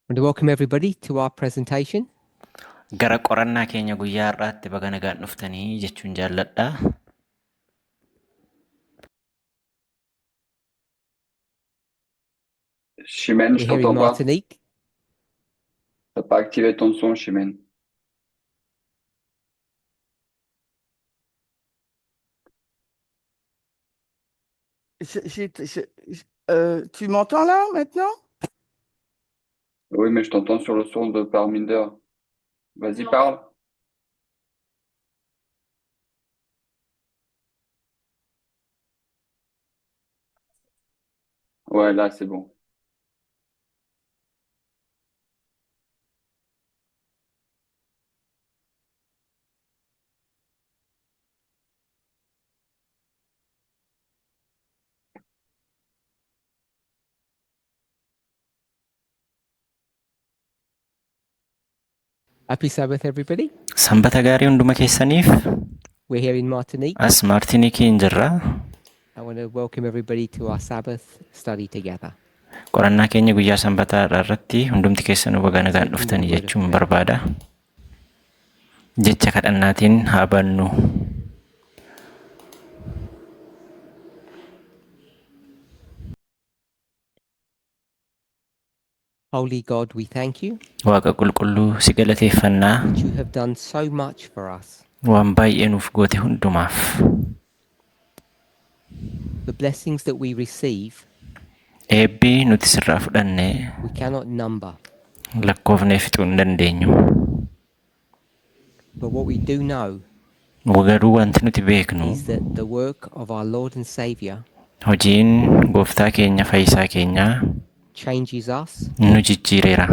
want to welcome everybody to our presentation. Gara qorannaa keenya guyyaa har'aatti baga nagaan dhuftanii jechuun jaalladha. Chimène, je We're here in t'entends pas. Martinique. T'as pas activé ton son, Chimène. Tu m'entends là maintenant? Oui, mais je t'entends sur le son de Parminder. Vas-y, parle. Ouais, là, c'est bon. Happy Sabbath, everybody. Sanbata gaarii hunduma keessaniif We're here in Martinique. as Maartinikiin jirra. I want to welcome everybody to our Sabbath study together. Qorannaa keenya guyyaa sanbataa irratti hundumti keessanuu baga nagaan dhuftanii jechuun barbaada. Jecha kadhannaatiin haa bannu. Holy God, we thank you Waaqa qulqulluu si galateeffannaa that you have done so much for us. waan baay'ee nuuf goote hundumaaf. The blessings that we receive, Eebbii nuti sirraa fudhanne we cannot number. lakkoofnee fixuu hin dandeenyu. But what we do know Garuu wanti nuti beeknu is that the work of our Lord and Saviour hojiin gooftaa keenya fayyisaa keenyaa changes us, nu jijjiireera.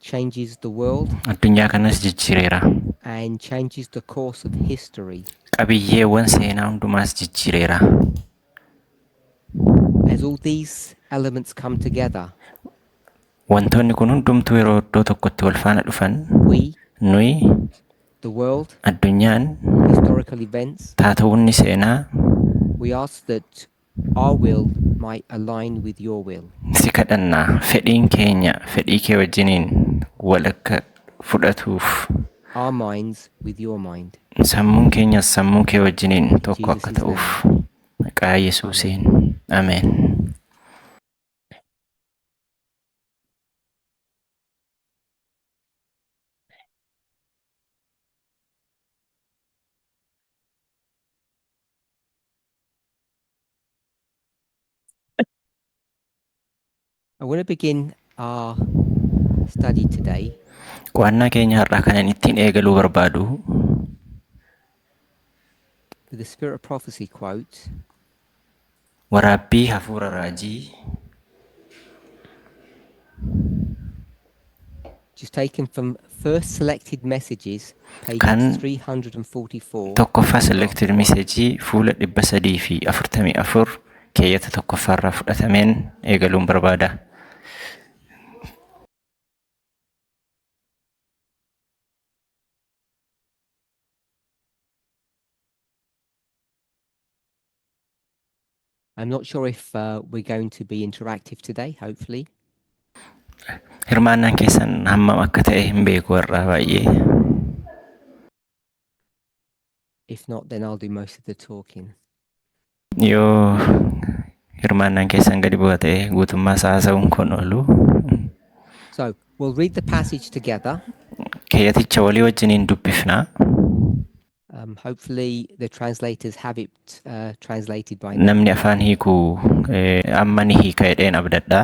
changes the world, Addunyaa kanas jijjiireera. and changes the course of history. Qabiyyeewwan seenaa hundumaas jijjiireera. As all these elements come together, Wantoonni kun hundumtuu yeroo iddoo tokkotti wal faana dhufan we, nuyi the world, addunyaan historical events, taatawunni seenaa we ask that our will might align with your will. si kadhannaa fedhiin keenya fedhii kee wajjiniin wal akka fudhatuuf Our minds with your mind. sammuun keenyas sammuu kee wajjiniin tokko akka Jesus' ta'uuf maqaa Yesuusiin ameen. I want to begin our study today Qo'annaa keenya har'aa kanan ittiin eegaluu barbaadu with the Spirit of Prophecy quote, waraabbii hafuura raajii which is taken from First Selected Messages, page Kan 344. tokkoffaa selected message fuula 344 keeyyata tokkoffaarraa fudhatameen eegaluun barbaada. I'm not sure if we're going to be interactive today, hopefully. Hirmaannaan keessan hammam akka ta'e hin beeku warraa baay'ee. If not, then I'll do most of the talking. Yoo hirmaannaan keessan gadi bu'aa ta'e guutummaa isaa haasa'uun kun oolu. So we'll read the passage together. Keeyyaticha walii wajjiniin dubbifna. Hopefully the translators have it translated by now. Namni afaan hiikuu amma ni hiika jedheen abdadha.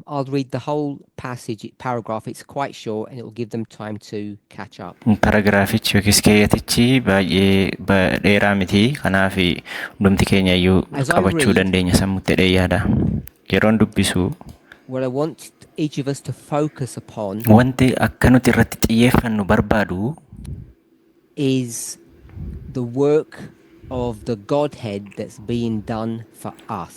I'll read the whole passage, paragraph. It's quite short and it will give them time to catch up. Paragiraafichi yookiis keeyyatichi baay'ee dheeraa miti. Kanaaf hundumti keenya iyyuu qabachuu dandeenya sammuutti jedhee yaada. Yeroon dubbisu What I want each of us to focus upon wanti akka nuti irratti xiyyeeffannu barbaadu is the work of the Godhead that's being done for us.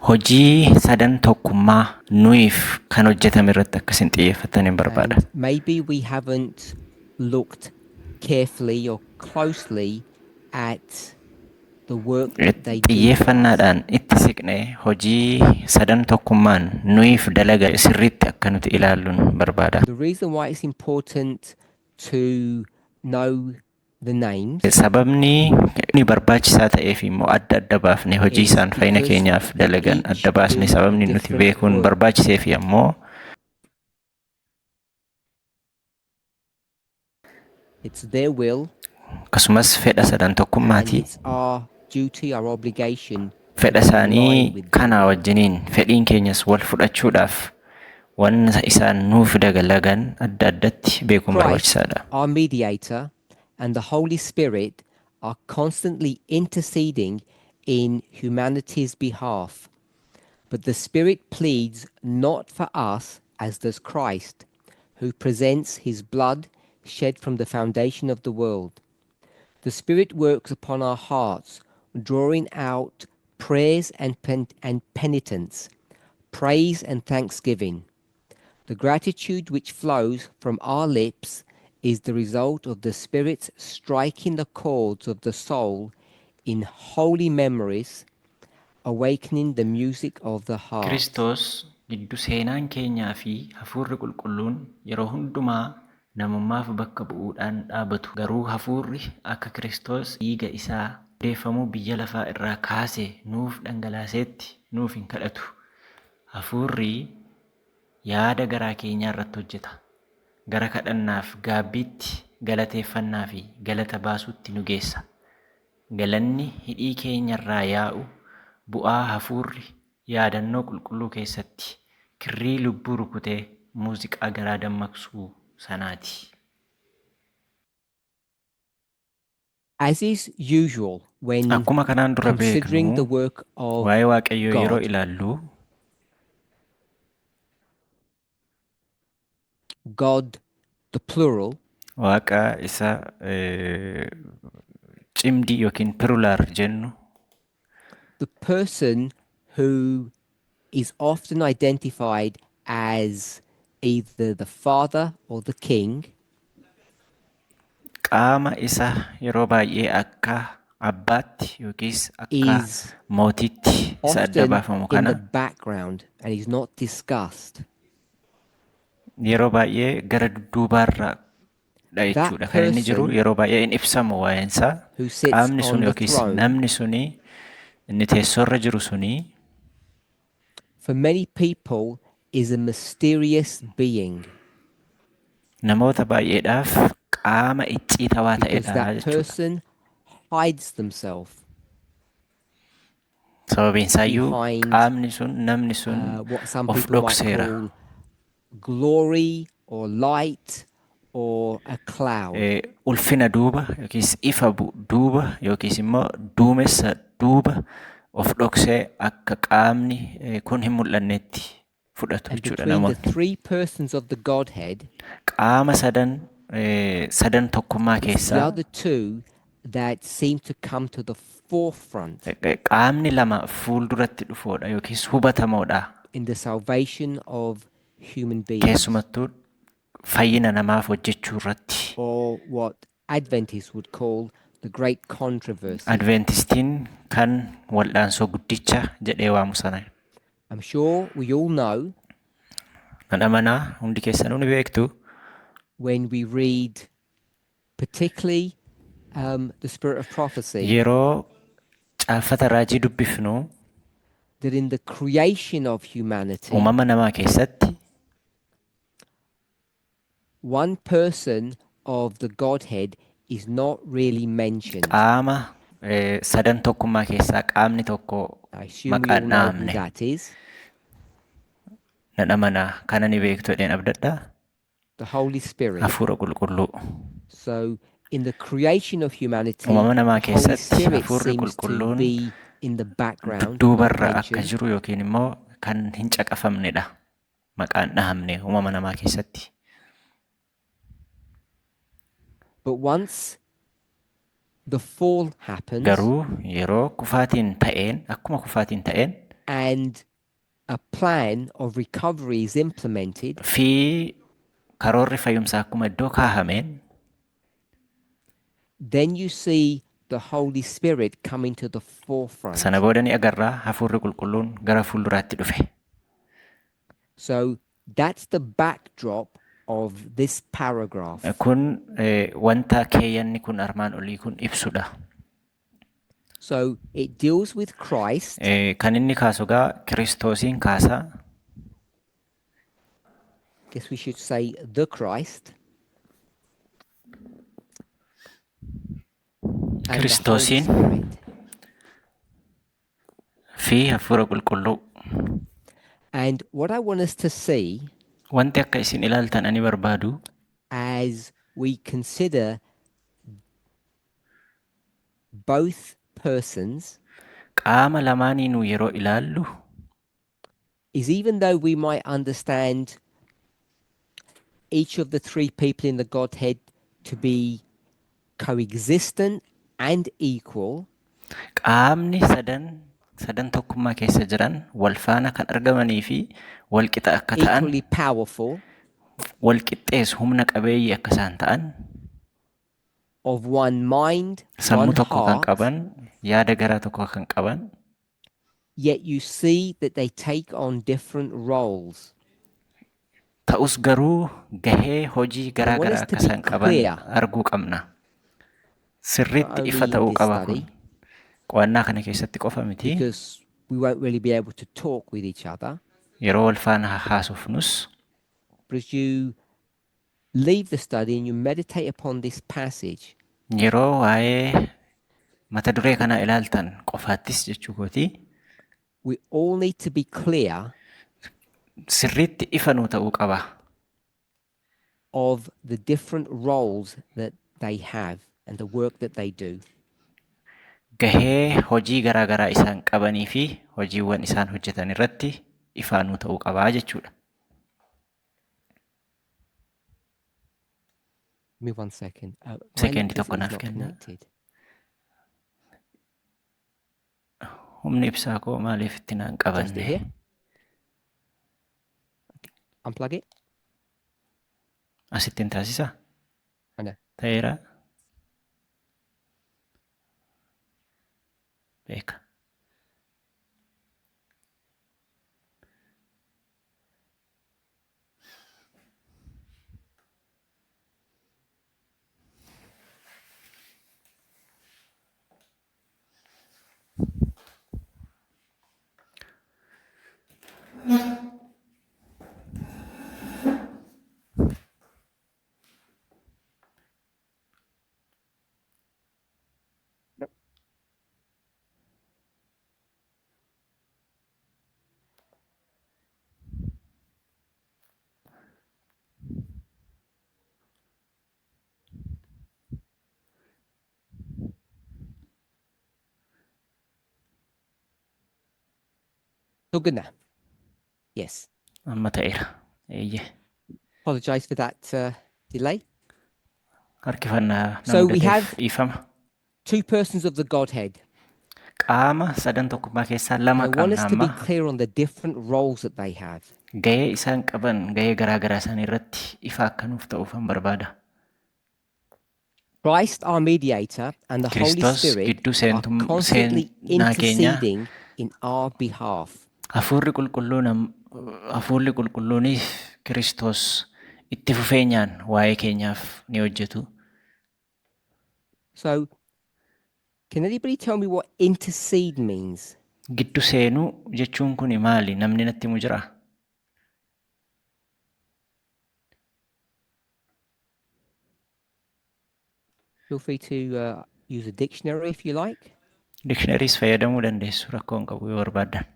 hojii sadan tokkummaa nuyiif kan hojjetame irratti akkasin xiyyeeffataniin barbaada. And maybe we haven't looked carefully or closely at the work that they do for us. xiyyeeffannaadhaan itti siqnee hojii sadan tokkummaan nuyiif dalaga sirriitti akka nuti ilaalluun barbaada. The reason why it's important to know the names Sababni inni barbaachisaa ta'eef immoo adda adda baafne hojii isaan fayyina keenyaaf dalagan adda baasne sababni nuti beekuun barbaachiseef ammoo it's their will akkasumas fedha sadan and tokkummaati. it's our duty, our obligation Fedha to be in line isaanii with kana them. wajjiniin fedhiin keenyas wal fudhachuudhaaf waan isaan nuuf dalagan adda addatti beekuun Christ, barbaachisaadha. our mediator, and the Holy Spirit are constantly interceding in humanity's behalf. But the Spirit pleads not for us as does Christ, who presents his blood shed from the foundation of the world. The Spirit works upon our hearts, drawing out prayers and penitence, praise and thanksgiving. The gratitude which flows from our lips is the result of the Spirit striking the chords of the soul in holy memories, awakening the music of the heart. Kiristoos giddu seenaan keenyaa fi hafuurri qulqulluun yeroo hundumaa namummaaf bakka bu'uudhaan dhaabatu. Garuu hafuurri akka Kiristoos dhiiga isaa odeeffamuu biyya lafaa irraa kaasee nuuf dhangalaaseetti nuuf hin kadhatu. Hafuurri yaada garaa keenyaa irratti hojjeta. Gara kadhannaaf gaabbiitti galateeffannaa fi galata baasuutti nu geessa. Galanni hidhii keenyarraa yaa'u bu'aa hafuurri yaadannoo qulqulluu keessatti kirrii lubbuu rukutee muuziqaa garaa dammaqsuu sanaati. As is usual when Akkuma kanaan dura considering the beeknu work of waa'ee Waaqayyoo yeroo God, ilaallu God, the plural, Waaqa isa cimdii yookiin pirulaar jennu the person who is often identified as either the father or the king qaama isa yeroo baay'ee akka abbaatti yookiis akka is mootiitti isa adda often baafamu in the kana background and is not discussed. yeroo baay'ee gara dudduubaarra dha jechuudha. Kan inni jiru person yeroo baay'ee hin ibsamu waa'eensaa. who sits Qaamni on sun the yookiis throne, namni suni inni teessoorra jiru suni for many people, is a mysterious being namoota baay'eedhaaf qaama icciitawaa because ta'edha that jechuudha. person hides themselves Sababiin isaayyuu behind qaamni sun namni sun what some of people might dhokseera. call glory or light or a cloud. Ulfina duuba yookiis ifa duuba yookiis immoo duumessa duuba of dhoksee akka qaamni kun hin mul'annetti fudhatu And jechuudha between the namoonni. three persons of the Godhead, Qaama sadan tokkummaa it's the keessaa other two that seem to come to the forefront qaamni lama fuulduratti dhufoodha yookiis hubatamoodha. in the salvation of human beings, Keessumattuu fayyina namaaf hojjechuu irratti. or what Adventists would call the great controversy. Adventistiin kan wal'aansoo guddicha jedhee waamu sana. I'm sure we all know Nan amanaa hundi keessanuu ni beektu when we read particularly the spirit of prophecy yeroo caaffata raajii dubbifnu that in the creation of humanity, uumama namaa keessatti one person of the Godhead is not really mentioned. qaama sadan tokkummaa keessaa qaamni tokko I assume we all maqaan know who dhaamne. that is. Nan amanaa kana ni beektu jedheen abdadha. The Holy Spirit. Hafuura qulqulluu. So in the creation of humanity, Uumama namaa the Holy keessatti Spirit hafuurri seems to qulqulluun be in the background, not dudduubarra akka mentioned. jiru yookiin immoo kan hin caqafamnedha. Maqaan dhahamne uumama namaa keessatti. But once the fall happens Garuu yeroo kufaatiin ta'een akkuma kufaatiin ta'een and a plan of recovery is implemented, fi karoorri fayyumsaa akkuma iddoo kaahameen then you see the Holy Spirit coming to the forefront. Sana booda ni agarraa hafuurri qulqulluun gara fuulduraatti dhufe. So that's the backdrop of this paragraph. Kun wanta keeyyanni kun armaan olii kun ibsudha. So it deals with Christ. Kan inni kaasu gaa Kiristoosiin kaasa. Guess we should say the Christ. And Kiristoosiin the Holy Spirit. fi hafuura qulqulluu. And what I want us to see Wanti akka isin ilaaltan ani barbaadu as we consider both persons qaama lamaaniinuu yeroo ilaallu is, even though we might understand each of the three people in the Godhead to be coexistent and equal, qaamni sadan tokkummaa keessa jiran wal faana kan argamanii fi wal qixa akka ta'an, equally powerful, wal qixxees humna qabeeyyii akka isaan ta'an, of one mind, sammuu one tokko kan heart, qaban, yaada garaa tokko kan qaban, yet you see that they take on different roles. ta'us garuu gahee hojii garaa want garaa us to akka be isaan qaban clear. arguu qabna. Sirriitti Not ifa only in ta'uu this qaba kun. study, Qo'annaa kana keessatti qofa miti. because we won't really be able to talk with each other. Yeroo wal faana haasofnus But as you leave the study and you meditate upon this passage, yeroo waa'ee mata duree kana ilaaltan qofaattis jechuu kooti we all need to be clear sirriitti ifa nuu ta'uu qaba. of the different roles that they have and the work that they do. Gahee hojii garaa garaa isaan qabanii fi hojiiwwan isaan hojjetan irratti ifaa nuu ta'uu qabaa jechuudha. Give me 1 second. My Sekendi electricity tokko is naaf not kenna. connected. Humni ibsaa koo maaliif itti naan Just qabanne? here. Unplug it. Asittiin taasisa? I know. Ta'eera? Beeka. So good now. Yes. Amma ta'eera. Eeyyee. Apologize for that delay. Harkifannaa So nama we gateef have- dhiifama. Two persons of the Godhead. Qaama sadan tokkummaa keessaa I lama want qabna us to be amma. clear on the different roles that they have. Gahee isaan qaban gahee garaa garaa isaanii irratti ifa akka nuuf ta'uufan barbaada. Christ, our mediator, and the Holy Kiristoos Spirit gidduu are constantly seenaa keenya interceding in our behalf. hafuurri qulqulluunis Kiristoos itti fufeenyaan waa'ee keenyaaf ni hojjetu. So, can anybody tell me what intercede means? Giddu seenuu jechuun kun maali? Namni natti himu jira? Feel free to use a dictionary if you like. Dictionaries fayyadamuu dandeessu rakkoo hin qabu yoo barbaaddan.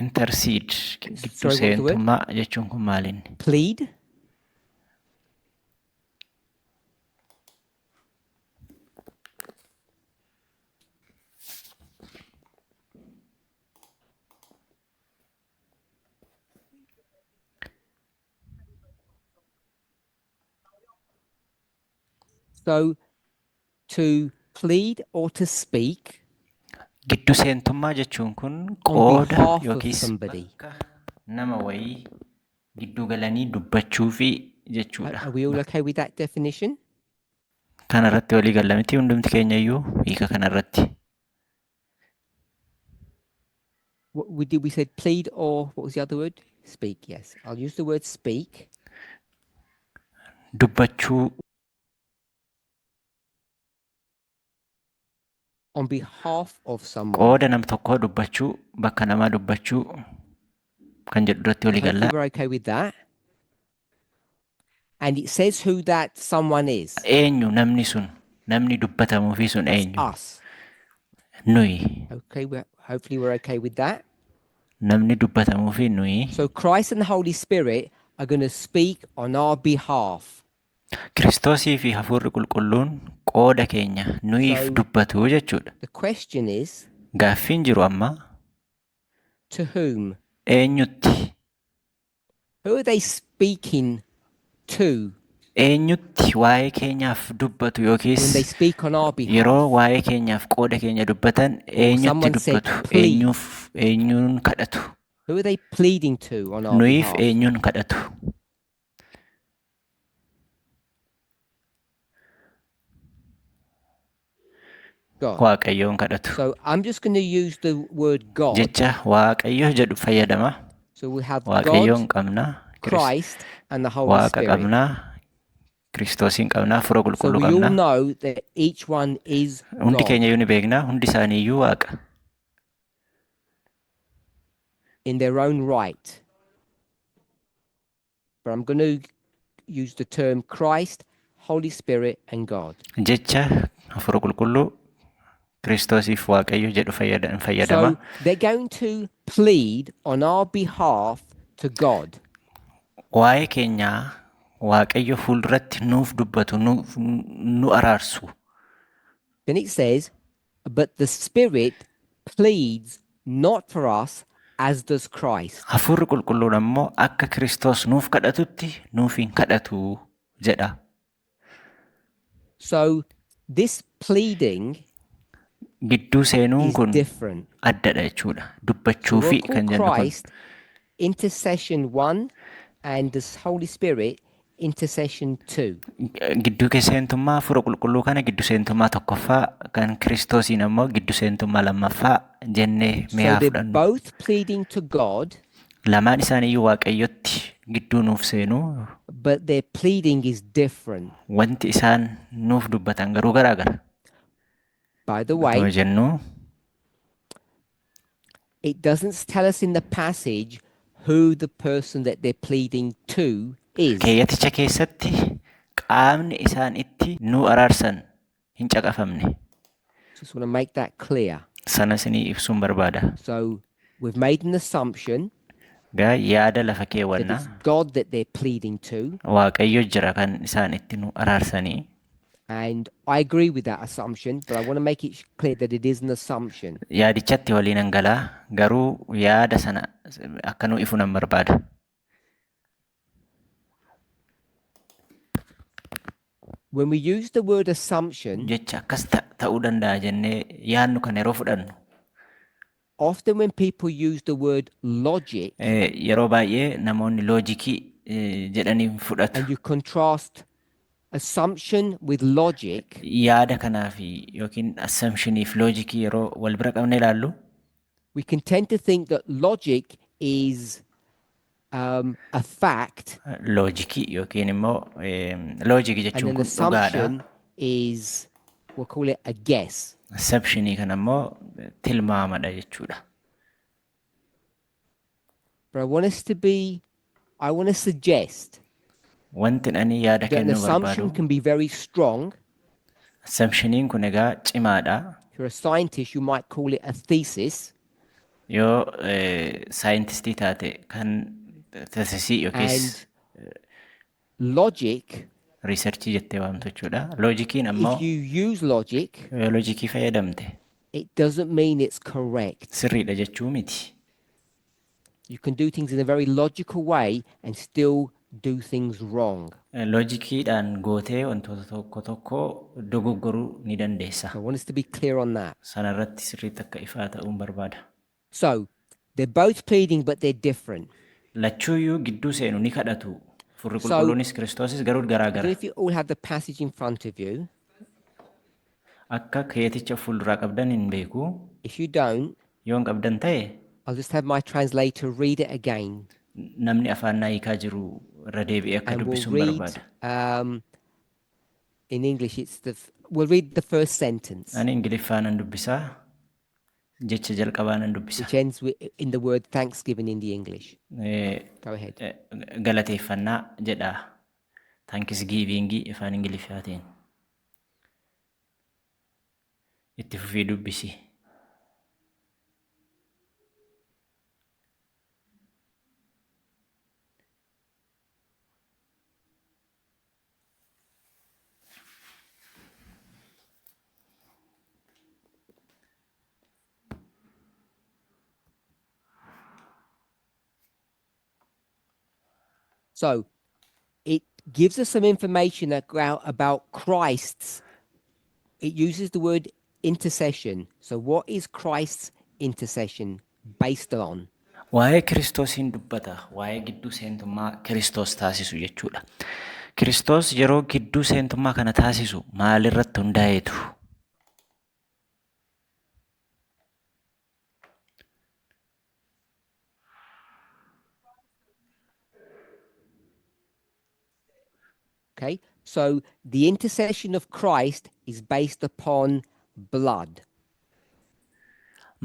Intercede giddu Sorry, what was the word? seentummaa jechuun kun maalinni? Plead. So, to plead or to speak Giddu seentummaa jechuun kun on qooda behalf of yookiis somebody. bakka nama wayii giddu galanii dubbachuu fi jechuudha. Are we all okay with that definition? Kanarratti walii galla miti hundumti keenya iyyuu hiika kanarratti. We said plead or what was the other word? Speak, yes. I'll use the word speak. Dubbachuu On behalf of someone. qooda nam tokkoo dubbachuu bakka namaa dubbachuu kan jedhu irratti walii Hopefully galla. we're okay with that. And it says who that someone is. Eenyu namni sun namni dubbatamuufi sun It's eenyu? us. Nuyi. Okay, hopefully we're okay with that. Namni dubbatamuufi nuyi. So Christ and the Holy Spirit are going to speak on our behalf. Kiristoosii fi Hafuurri Qulqulluun qooda keenya nuyiif So, dubbatu jechuudha. The question is, Gaaffiin jiru amma to whom? eenyutti? Who are they speaking to Eenyutti waa'ee keenyaaf dubbatu when yookiis they speak on our behalf? yeroo waa'ee keenyaaf qooda keenya dubbatan eenyutti someone said, dubbatu? "Please." Eenyuun kadhatu? Who are they pleading to on our Nuyiif behalf? eenyuun kadhatu? God. Waaqayyoon kadhatu. So I'm just going to use the word God. Jecha Waaqayyo jedhu fayyadama. So we have Waaqayyoon God, qabna. Christ, and the Holy Waaqa Spirit. qabna. Kiristoosiin qabna. Hafuura So Qulqulluu we all qabna. know that each one is Hundi God keenya iyyuu ni beekna. Hundi isaanii iyyuu Waaqa. in their own right. But I'm going to use the term Christ, Holy Spirit, and God. Jecha Hafuura Qulqulluu Kiristoosiif Waaqayyo jedhu fayyadama. So they're going to plead on our behalf to God. Waa'ee keenyaa Waaqayyo fuulduratti nuuf dubbatu, nu araarsu. Then it says, but the Spirit pleads not for us as does Christ. Hafuurri Qulqulluun ammoo akka Kiristoos nuuf kadhatutti nuuf hin kadhatu jedha. So this pleading Gidduu seenuun is kun different. addadha jechuudha. So Dubbachuufi we'll kan call jennu kun. Christ intercession 1 and the Holy Spirit intercession 2. Gidduu seentummaa Hafuura Qulqulluu kana gidduu seentummaa tokkoffaa kan Kiristoosiin ammoo gidduu seentummaa lammaffaa jennee So mi'aa they're fudhannu. both pleading to God, Lamaan isaaniiyyuu Waaqayyotti gidduu nuuf seenu. but their pleading is different. Wanti isaan nuuf dubbatan garuu garaagara. By the Otoo way, jennu it doesn't tell us in the passage who the person that they're pleading to is. keeyyaticha keessatti qaamni isaan itti nu araarsan hin caqafamne. Just want to make that clear. Sana isinii ibsuun barbaada. So we've made an assumption Gaa yaada lafa that keewwannaa it's God that they're pleading to, Waaqayyo jira kan isaan itti nu araarsanii. and I agree with that assumption, but I want to make it clear that it is an assumption. Yaadichatti waliin hangalaa garuu yaada sana akka nu ifu nan barbaada. When we use the word assumption, Jecha akkas ta'uu danda'a jennee yaadnu kan yeroo fudhannu. often when people use the word logic Yeroo baay'ee namoonni loojikii jedhanii fudhatu. and you contrast assumption with logic, Yaada kanaafi yookiin assumptioniif loojikii yeroo wal bira qabne ilaallu. we can tend to think that logic is a fact Loojikii yookiin immoo loojikii and jechuun an kun dhugaadha. assumption is, we'll call it a guess. Assumptionii kan ammoo tilmaamadha jechuudha. But I want to suggest Wanti ani yaada that an kennuu assumption barbaadu. can be very strong. Assumptioniin kun egaa cimaadha. If you're a scientist, you might call it a thesis. Yoo saayintistii taate kan teesisii yookiis And logic, riisarchii jettee waamtu jechuudha. Loojikiin ammoo if you use logic, yoo loojikii fayyadamte it doesn't mean it's correct. sirriidha jechuu miti. You can do things in a very logical way and still do things wrong. Loojikiidhaan gootee wantoota tokko tokko dogoggoruu ni dandeessa. I want us to be clear on that. Sanarratti sirriitti akka ifaa ta'uun barbaada. So they're both pleading, but they're different. Lachuuyyuu gidduu seenu ni kadhatu. Furri So- qulqulluunis Kiristoosis garuu I don't know garaagara. if you all have the passage in front of you. Akka keeticha fuulduraa qabdan hin beeku. If you don't, Yoon qabdan ta'e I'll just have my translator read it again. namni afaan naa hiikaa jiru irra deebi'ee akka And we'll dubbisuun read barbaada. in English, we'll read the first sentence, Ani Ingiliffaan nan dubbisaa. Jecha jalqabaa nan dubbisa. which ends in the word thanksgiving in the English. Go ahead. Galateeffannaa jedha. Thanksgiving afaan Ingiliffaatiin. Itti fufii dubbisi. So it gives us some information about Christ's. It uses the word intercession. So what is Christ's intercession based on? Waa'ee Kiristoosiin dubbata. Waa'ee gidduu seentummaa Kiristoos taasisu jechuudha. Kiristoos yeroo gidduu seentummaa kana taasisu maalirratti hundaa'eetu? Okay, so the intercession of Christ is based upon blood.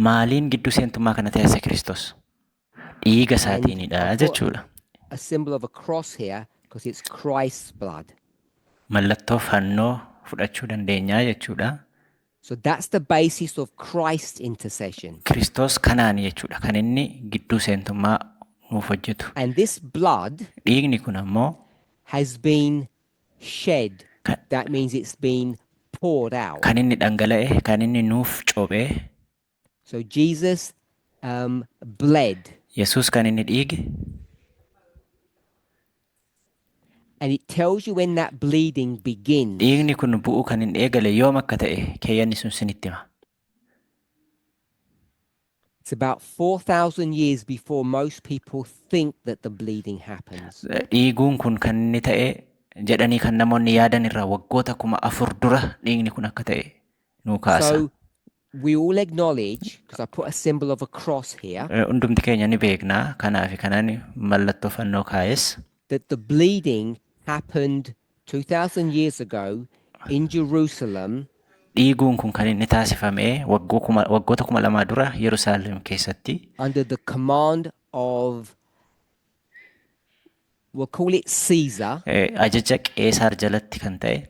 Maaliin gidduu seentummaa kana taasise Kiristoos? Dhiiga And isaatiinidha I've got jechuudha. a symbol of a cross here because it's Christ's blood. Mallattoo fannoo fudhachuu dandeenyaa jechuudha. So that's the basis of Christ's intercession. Kiristoos kanaan jechuudha kan inni gidduu seentummaa nuuf hojjetu. And this blood Dhiigni kun ammoo has been shed. That means it's been poured out. kan inni dhangala'e, kan inni nuuf coobee. So Jesus bled. Yesuus kan inni dhiige. And it tells you when that bleeding begins. Dhiigni kun bu'uu kan hin eegale yoom akka ta'e keeyyanni sun sinitti hima. It's about 4,000 years before most people think that the bleeding happens. Dhiiguun kun kan inni ta'e jedhanii kan namoonni yaadan irraa waggoota 4,000 dura dhiigni kun akka ta'e nuu kaasa. So we all acknowledge, because I put a symbol of a cross here, Hundumti keenya ni beekna kanaafi kanaan mallattoo fannoo kaa'es. that the bleeding happened 2,000 years ago in Jerusalem. Dhiiguun kun kan inni taasifame waggoota 2,000 dura Yerusaalem keessatti. Under the command of, we'll call it Caesar. Ajaja Qeesaar jalatti kan ta'e.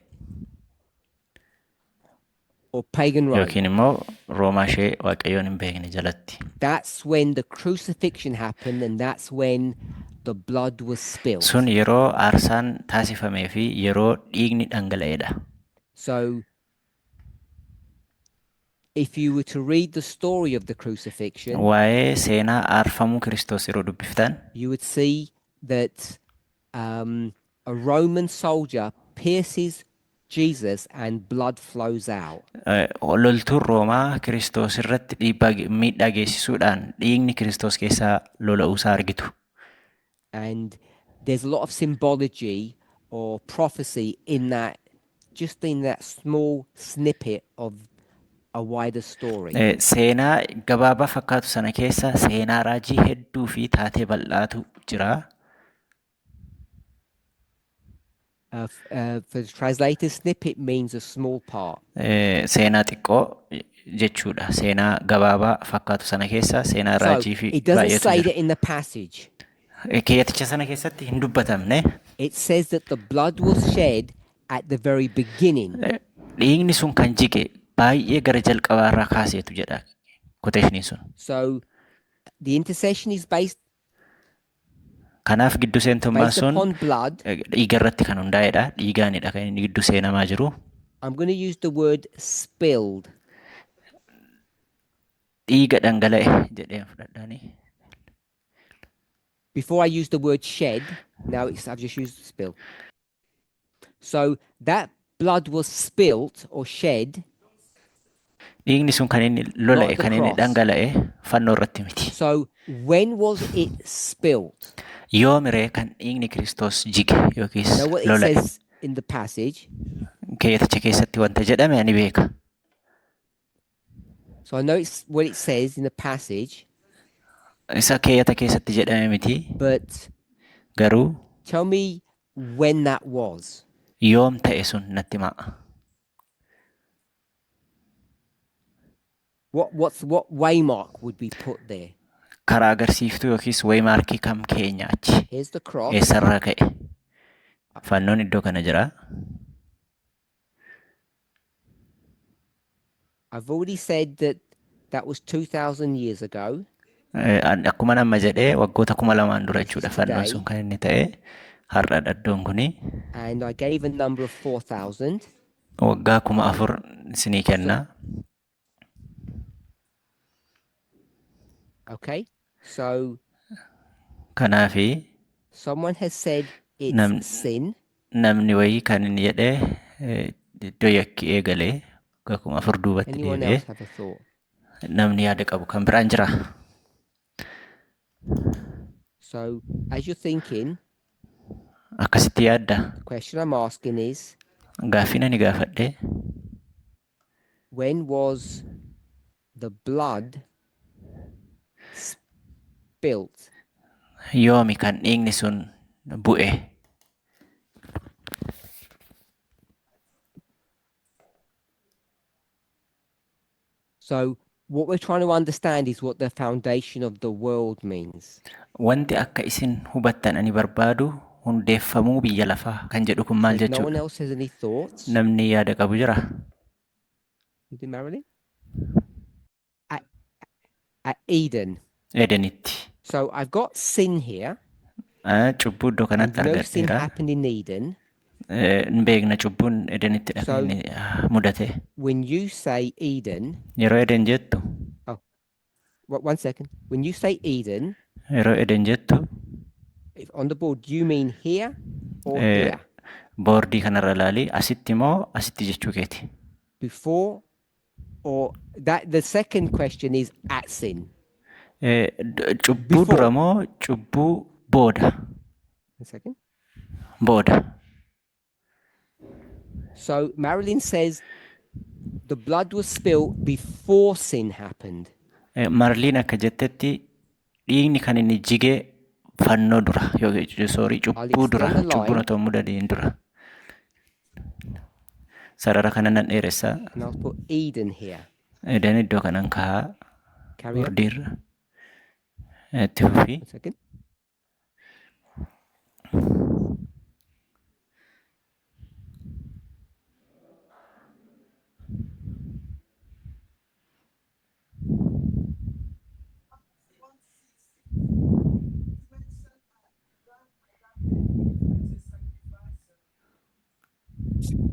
Or pagan Rome. Yookiin immoo Roomaa ishee Waaqayyoon hin beekne jalatti. That's when the crucifixion happened, and that's when the blood was spilled. Sun yeroo aarsaan taasifamee fi yeroo dhiigni dhangala'edha. So if you were to read the story of the crucifixion, Waa'ee seenaa aarfamuu Kiristoos yeroo dubbiftan you would see that a Roman soldier pierces Jesus and blood flows out. loltuun Roomaa Kiristoos irratti miidhaa geessisuudhaan dhiigni Kiristoos keessaa lola'uusaa argitu. And there's a lot of symbology or prophecy in that, just in that small snippet of a wider story. Seenaa gabaabaa fakkaatu sana keessa seenaa raajii hedduu fi taatee bal'aatu jira. For the translator, snippet means a small part. Seenaa xiqqoo jechuudha. Seenaa gabaabaa fakkaatu sana keessa seenaa So raajii fi it doesn't baay'eetu say jira. that in the passage. Keeyaticha sana keessatti hin dubbatamne. It says that the blood was shed at the very beginning. Dhiigni sun kan jige baay'ee gara jalqabaarraa kaaseetu jedha quotation sun. So the intercession is based Kanaaf gidduu seentummaan sun upon blood. dhiiga irratti kan hundaa'edha. Dhiigaanidha kan inni gidduu seenamaa jiru. I'm going to use the word spilled. Dhiiga dhangala'e jedhee fudhadhaani. Before I use the word shed, now I've just used spill. So that blood was spilt or shed. Dhiigni sun kan inni lola'e kan inni dhangala'e fannoo irratti miti. So when was it spilt? Yoomiree kan dhiigni Kiristoos jige yookiis Now what it lola'e. says in the passage, Keeyaticha keessatti wanta jedhame ani beeka. So I know it's what it says in the passage, Isa keeyyata keessatti jedhame miti. but Garuu tell me when that was. yoom ta'e sun natti himaa. What waymark would be put there? Karaa agarsiiftuu yookiis waymaarkii kam keenya achi? Here's the cross. Eessarraa ka'e? Fannoon iddoo kana jira. I've already said that was 2,000 years ago. Akkuma nama jedhee waggoota 2000 dura This is jechuudha fannoon today. sun kan inni ta'e. Har'aadha iddoon kuni. And I gave a number of 4,000. Waggaa 4000 isinii kenna. Okay, so Kanaafi someone has said it's sin. namni wayii kan inni jedhee iddoo yakki eegalee waggaa 4000 duubatti Anyone deebi'ee else have a thought? namni yaada qabu kan biraan jira. So as you're thinking, Akkasitti yaadda. the question I'm asking is, Gaaffii ani gaafadhe when was the blood spilt? yoomi kan dhiigni sun bu'e? So what we're trying to understand is what the foundation of the world means. Wanti akka isin hubattan ani barbaadu hundeeffamuu biyya lafaa kan jedhu kun So maal if no one jechuudha? else has any thoughts, Namni yaada qabu jira? you do, Marilyn? At Eden. Edenitti. So I've got sin here. Cubbuu iddoo And kanatti no sin argadheera. happened in Eden. Hin beekna cubbuun Edenitti So- inni mudate. When you say Eden, Yeroo Eden jettu, one second. When you say Eden, yeroo Eden jettu if on the board, do you mean here or Eh, here? boordii kanarra ilaalii asitti moo asitti jechuu keeti? Before or that? The second question is at sin. Cubbuu Before. dura moo cubbuu booda? One second. Booda. So Marilyn says the blood was spilled before sin happened. Marliin akka jettetti dhiigni kan inni jige fannoo dura yookiin soorii cubbuu dura extend the line. cubbuun otoo mudadiin dura. Sarara kana nan dheeressaa. And I'll put Eden here. Eden iddoo kanan kaa'aa Carry on. boordiirra. Itti fufii. One second.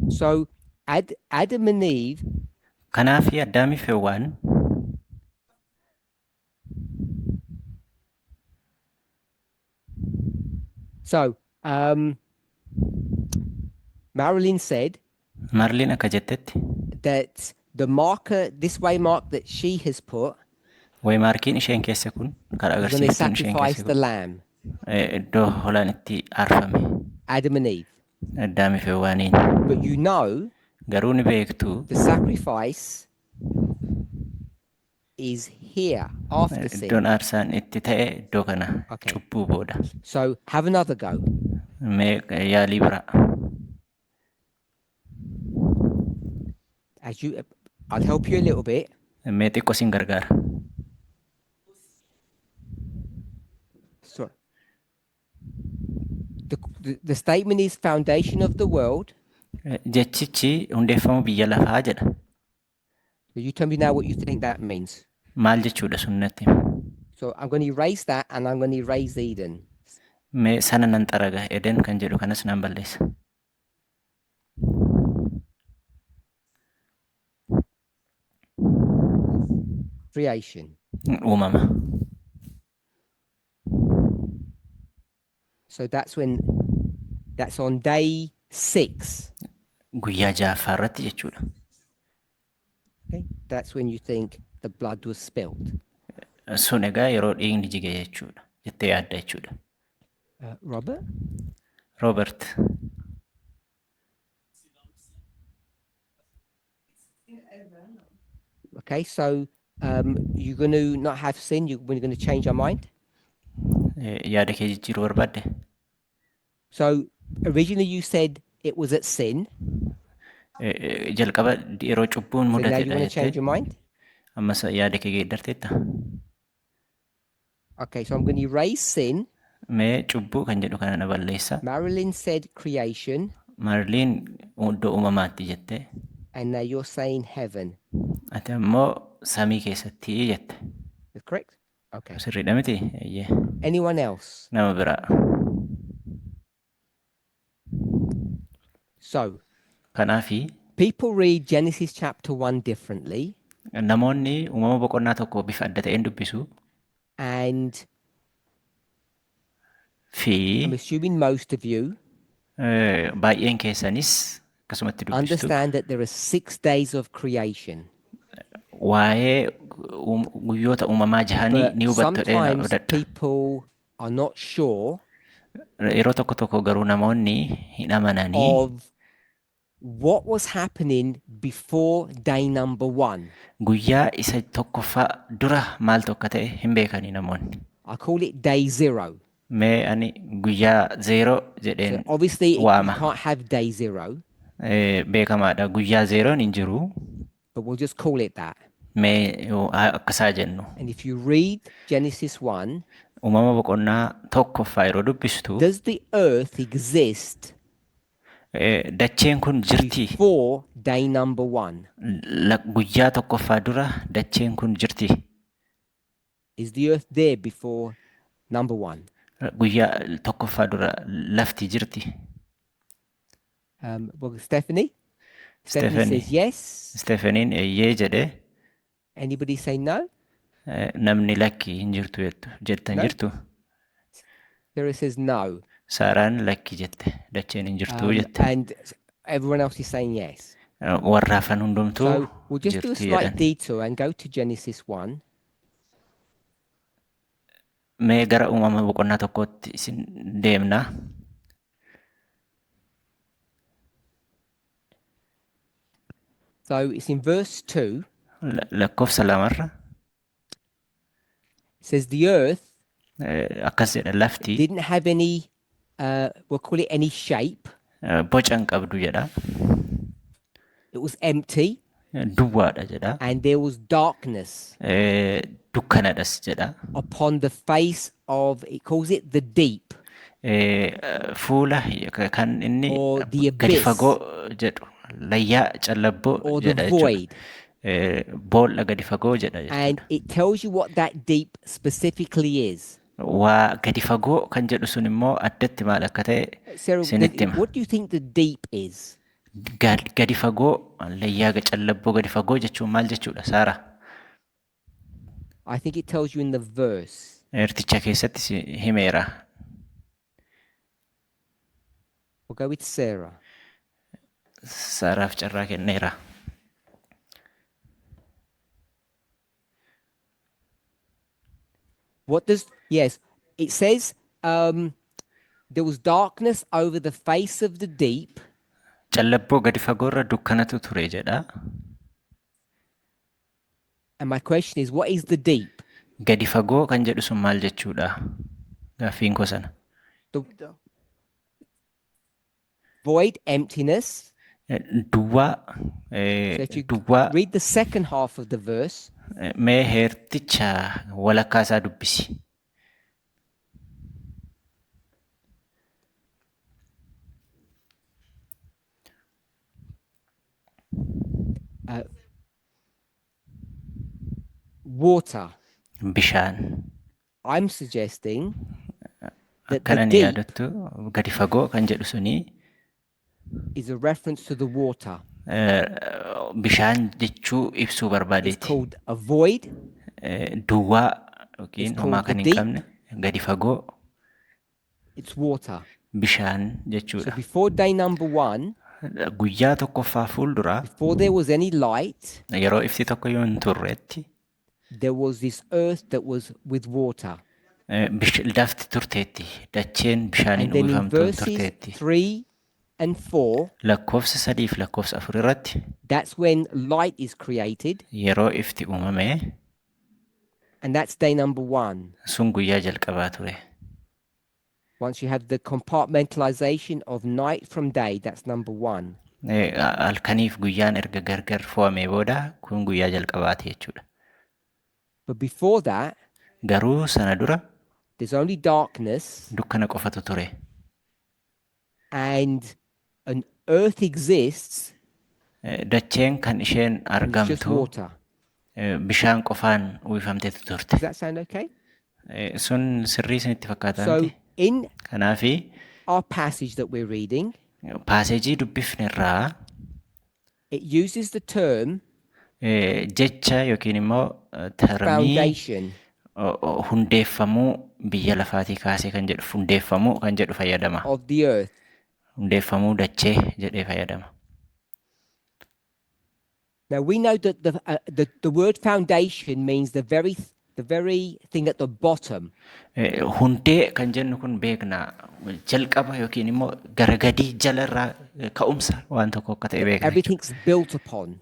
So Adam and Eve, Kanaafi Addaamii fi Hewwaan so Marilyn said Marliin akka jettetti that the marker, this way mark that she has put, waymaarkiin isheen keessa kun karaa is when they agarsiiftuun isheen sacrificed keessa the kun lamb, iddoo holaan itti aarfame Adam and Eve. Addaamii fi Hewwaaniin. But you know, Garuu ni beektu the sacrifice is here after sin. iddoon aarsaan itti ta'e iddoo kana Okay. cubbuu booda. So have another go. Mee yaalii biraa. As you, I'll help you a little bit. Mee xiqqoo sin gargaara. So the statement is foundation of the world. Jechichi hundeeffama biyya lafaa jedha. You tell me now what you think that means. Maal jechuudha sun natti? So I'm going to erase that and I'm going to erase Eden. Mee sana nan xaraga Eden kan jedhu kanas nan balleessa. Creation. Uumama. So that's on day 6. Guyyaa ja'affaa irratti jechuudha. Okay? That's when you think the blood was spilled. Sun egaa yeroo dhiigni jige jechuudha. Jettee yaadda jechuudha. Robert? Robert. Okay, so you're going to not have sin, we're going to change our mind. Yaada kee jijjiiruu barbaadde? So originally you said it was at sin. Jalqaba yeroo cubbuun So now you mudatedha want to change jettee your mind? ammas yaada kee geeddarteetta? Okay, so I'm going to erase sin. Mee cubbuu kan jedhu kana na balleessa. Marilyn said creation, Maarliin iddoo uumamaatti jettee and now you're saying heaven. ati ammoo samii keessatti jette. Is correct? Okay. Sirriidha miti? Eeyyee. Anyone else? Nama biraa. So Kanaafi people read Genesis chapter 1 differently, namoonni uumama boqonnaa tokko bifa adda ta'een dubbisu and fi I'm assuming most of you baay'een keessanis akkasumatti dubbistu understand that there are 6 days of creation. waa'ee guyyoota uumamaa jahanii But ni hubattu dheena sometimes odadha. people are not sure Yeroo tokko tokko garuu namoonni hin amananii of what was happening before day number 1. guyyaa isa tokkoffaa dura maaltu akka ta'e hin beekanii namoonni. I call it day 0. Mee ani guyyaa 0 So jedheen obviously you waama. can't have day 0, Beekamaadha. Guyyaa 0 hin jiru. but we'll just call it that. Mee akkasaa jennu. And if you read Genesis 1, Uumama boqonnaa tokkoffaa yeroo dubbistu does the earth exist dacheen kun jirti. before day number 1? Guyyaa tokkoffaa dura dacheen kun jirti. Is the earth there before number 1? Guyyaa tokkoffaa dura lafti jirti. Well, Stephanie? Stephanie Stephanie. says yes. Stephaniin eeyyee jedhee Anybody say no? namni lakki hin jirtu jettan No. jirtu. Sarah says no. Saaraan lakki jette dacheen hin jirtu jette. And everyone else is saying yes. Warra hafan hundumtuu So we'll just do a jirti slight jedhan. detour and go to Genesis 1. Mee gara uumama boqonnaa tokkootti isin deemna. So it's in verse 2. Lakkoofsa lamarra It says the earth akkas jedha lafti didn't have any, we'll call it any shape. boca hin qabdu jedha. It was empty Duwwaadha jedha. and there was darkness Dukkanadhas jedha. upon the face of, it calls it the deep. Fuula kan inni Or the gadi abyss. fagoo jedhu layyaa callabboo Or the jedha void. jechuudha. Boolla gadi fagoo jedha And jechuudha. it tells you what that deep specifically is. Waa gadi fagoo kan jedhu sun immoo addatti maal akka ta'e Sarah, isinitti hima. what do you think the deep is? Gadi fagoo layyaa callabboo gadi fagoo jechuun maal jechuudha Saara? I think it tells you in the verse. Eerticha keessatti si himeera. We'll go with Sarah. Saaraaf carraa kenneera. What does, yes, it says there was darkness over the face of the deep, Callabboo gadi fagoorra dukkanatu ture jedha. and my question is, what is the deep? Gadi fagoo kan jedhu sun maal jechuudha? Gaaffiin koo sana. The void, emptiness. Duwwaa So if you duwwaa read the second half of the verse, mee heerticha walakkaa isaa dubbisi. water. Bishaan. I'm suggesting that Akkana the ni deep yaadattu gadi fagoo kan jedhu suni is a reference to the water. bishaan jechuu ibsuu It's barbaadeeti. called a void. Duwwaa yookiin It's homaa called kan the hin qabne gadi fagoo It's water. bishaan So jechuudha. before day number 1, Guyyaa tokkoffaa fuuldura before there was any light, yeroo ifti tokko yoo hin turreetti there was this earth that was with water. lafti turteetti. Dacheen bishaaniin And then in uwwifamtuun verses turteetti. 3 and 4, Lakkoofsa 3 fi lakkoofsa 4 irratti that's when light is created. yeroo ifti uumame And that's day number 1. Sun guyyaa jalqabaa ture. Once you have the compartmentalization of night from day, that's number 1. Halkaniif guyyaan erga gargar fo'amee booda kun guyyaa jalqabaati jechuudha. But before that, Garuu sana dura there's only darkness, dukkana qofatu ture. and an earth exists, Dacheen kan isheen and it's just argamtu water. bishaan qofaan uwwifamteetu turte. Does that sound okay? Sun sirrii isinitti So fakkaataanti. in Kanaafi our passage that we're reading, paaseejii dubbifne irraa it uses the term jecha yookiin immoo termii foundation. hundeeffamuu biyya lafaatii kaasee kan jedhu hundeeffamuu kan jedhu fayyadama. Of the earth. Hundeeffamuu dachee jedhee fayyadama. Now we know that the word foundation means the very thing at the bottom. Hundee kan jennu kun beekna jalqaba yookiin immoo garagadii jalarraa ka'umsa waan tokko akka ta'e beekna. Everything's built upon.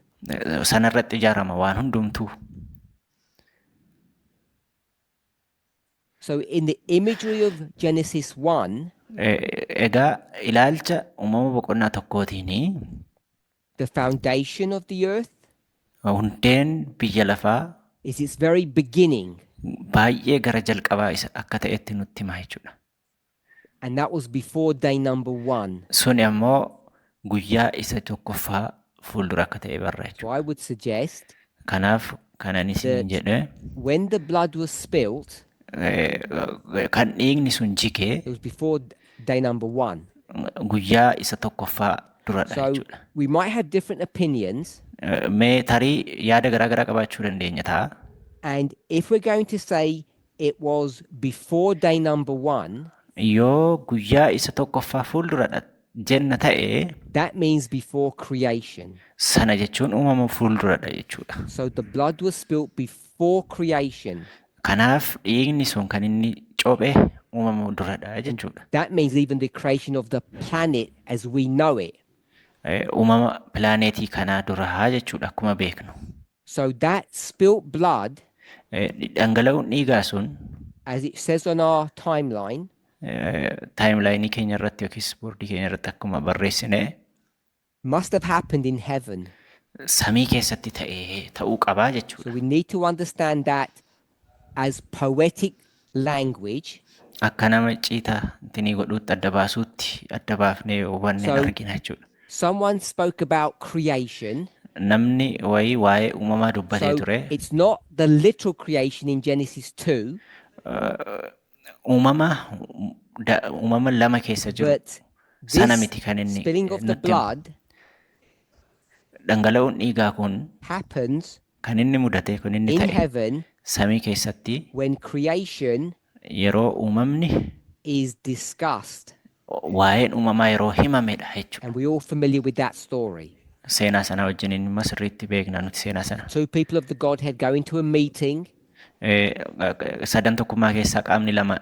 Sanarratti ijaarama waan hundumtuu. So in the imagery of Genesis 1, Egaa ilaalcha uumama boqonnaa tokkootiini the foundation of the earth hundeen biyya lafaa is its very beginning. baay'ee gara jalqabaa isa akka ta'etti nutti hima jechuudha. And that was before day number 1. Sun ammoo guyyaa isa tokkoffaa fuuldura akka ta'e barra jechuudha. So I would suggest Kanaaf kanan isin jedhe when the blood was spilt, kan dhiigni sun jige it was before day number 1. guyyaa isa tokkoffaa duradha So jechuudha. we might have different opinions. Mee tarii yaada garaa garaa qabaachuu dandeenya ta'a. And if we're going to say it was before day number 1, Yoo guyyaa isa tokkoffaa fuulduradha jenna ta'e that means before creation. sana jechuun uumama fuulduradha jechuudha. So the blood was spilt before creation. Kanaaf dhiigni sun kan inni cophe uumama duradha jechuudha. That means even the creation of the planet as we know it. Uumama pilaaneetii kanaa duraa jechuudha akkuma beeknu. So that spilt blood, Dhangala'uun dhiigaa sun as it says on our timeline, taayimlaayinii keenya irratti yookiis boordii keenya irratti akkuma barreessine must have happened in heaven. samii keessatti ta'uu qabaa So jechuudha. we need to understand that as poetic language. Akka nama ciitaa itti godhuutti adda baasuutti adda baafnee hubanne So- argina jechuudha. Someone spoke about creation. Namni wayii waa'ee uumamaa dubbatee So ture. it's not the literal creation in Genesis 2, Uumama lama keessa jiru but sana this miti kan inni spilling of the nutti himu. blood Dhangala'uun dhiigaa kun happens kan inni mudate kun inni in ta'e heaven samii keessatti when creation yeroo uumamni is discussed. waa'een uumamaa yeroo himamedha jechuudha. And we're all familiar with that story. Seenaa sana wajjiniin sirriitti beekna nuti seenaa sana. Two people of the Godhead go into a meeting, Sadan tokkummaa keessaa qaamni lama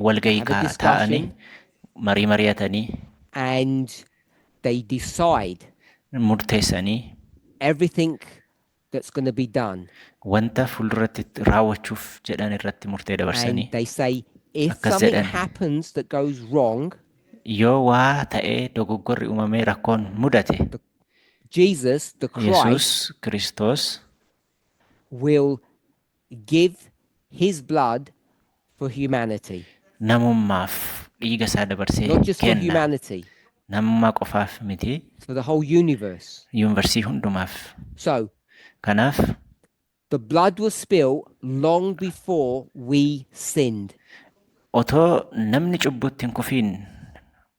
walgahii Have a taa'anii discussion. mari'atanii and they decide murteessanii everything that's going to be done. wanta fuulduratti raawwachuuf jedhan irratti murtee dabarsanii And they say, if Akkas something jedhan. happens that goes wrong, yoo waa ta'ee dogoggorri uumamee rakkoon mudate Jesus, the Christ, Yesuus Kiristoos will give his blood for humanity. namummaaf dhiiga isaa dabarsee Not just for kenna. humanity, Namummaa qofaaf miti for the whole universe. yuunivarsiitii hundumaaf. So Kanaaf the blood was spilled long before we sinned. otoo namni cubbutti hin kufiin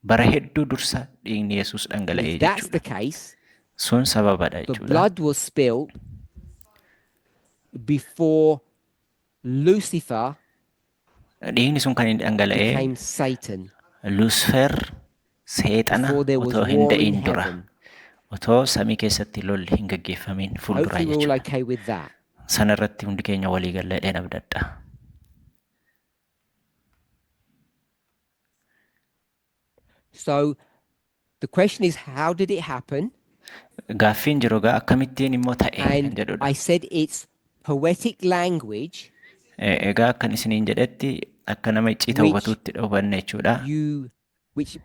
bara hedduu dursa dhiigni Yesuus dhangala'ee If that's the jechuudha. case, Sun sababadha the jechuudha. blood was spilled before Lucifer Dhiigni sun kan inni dhangala'ee became Satan, Lucifer seexana before there was otoo hin war in da'in dura heaven. otoo samii keessatti lolli hin gaggeeffamin fuulduraa Hopefully we're all jechuudha. okay with that. Sana irratti hundi keenya walii gallee abdadha. So the question is, how did it happen? Gaaffiin jiru egaa akkamittiin immoo ta'e kan And jedhudha. I said it's poetic language Egaa akkan isiniin jedhetti akka nama icciita Which hubatuutti hubanne jechuudha. which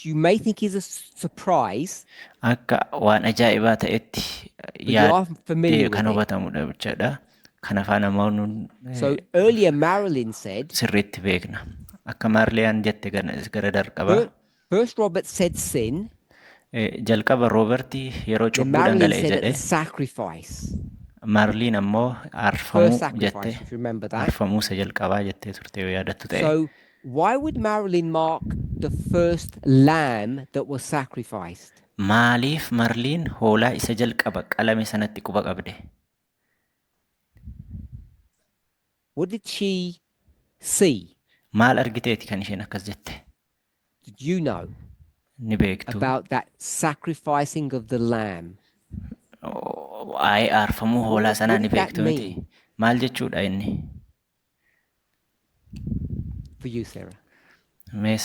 you may think is a surprise, Akka waan ajaa'ibaa ta'etti but you are familiar yaaddee kan with it. hubatamudha jechuudha. Kan afaan ammoo So earlier Marilyn said, sirriitti beekna. Akka Maarliyaan jette gara darqaba. first Robert said sin, Jalqaba Roobertii yeroo then cubbuu Marilyn dhangala'e said jedhe. sacrifice. Maarliin ammoo First aarfamuu sacrifice, jette. if you remember that. Aarfamuu isa jalqabaa jettee turte yoo yaadattu ta'e. So why would Marilyn mark the first lamb that was sacrificed? Maaliif Maarliin hoolaa isa jalqaba qalame sanatti quba qabde? What did she see? Maal argiteeti kan isheen akkas jette? Did you know Ni beektu. about that sacrificing of the lamb? Waa'ee aarfamuu hoolaa sanaa ni What did that beektu miti. mean? Maal jechuudha inni? For you, Sarah. Mee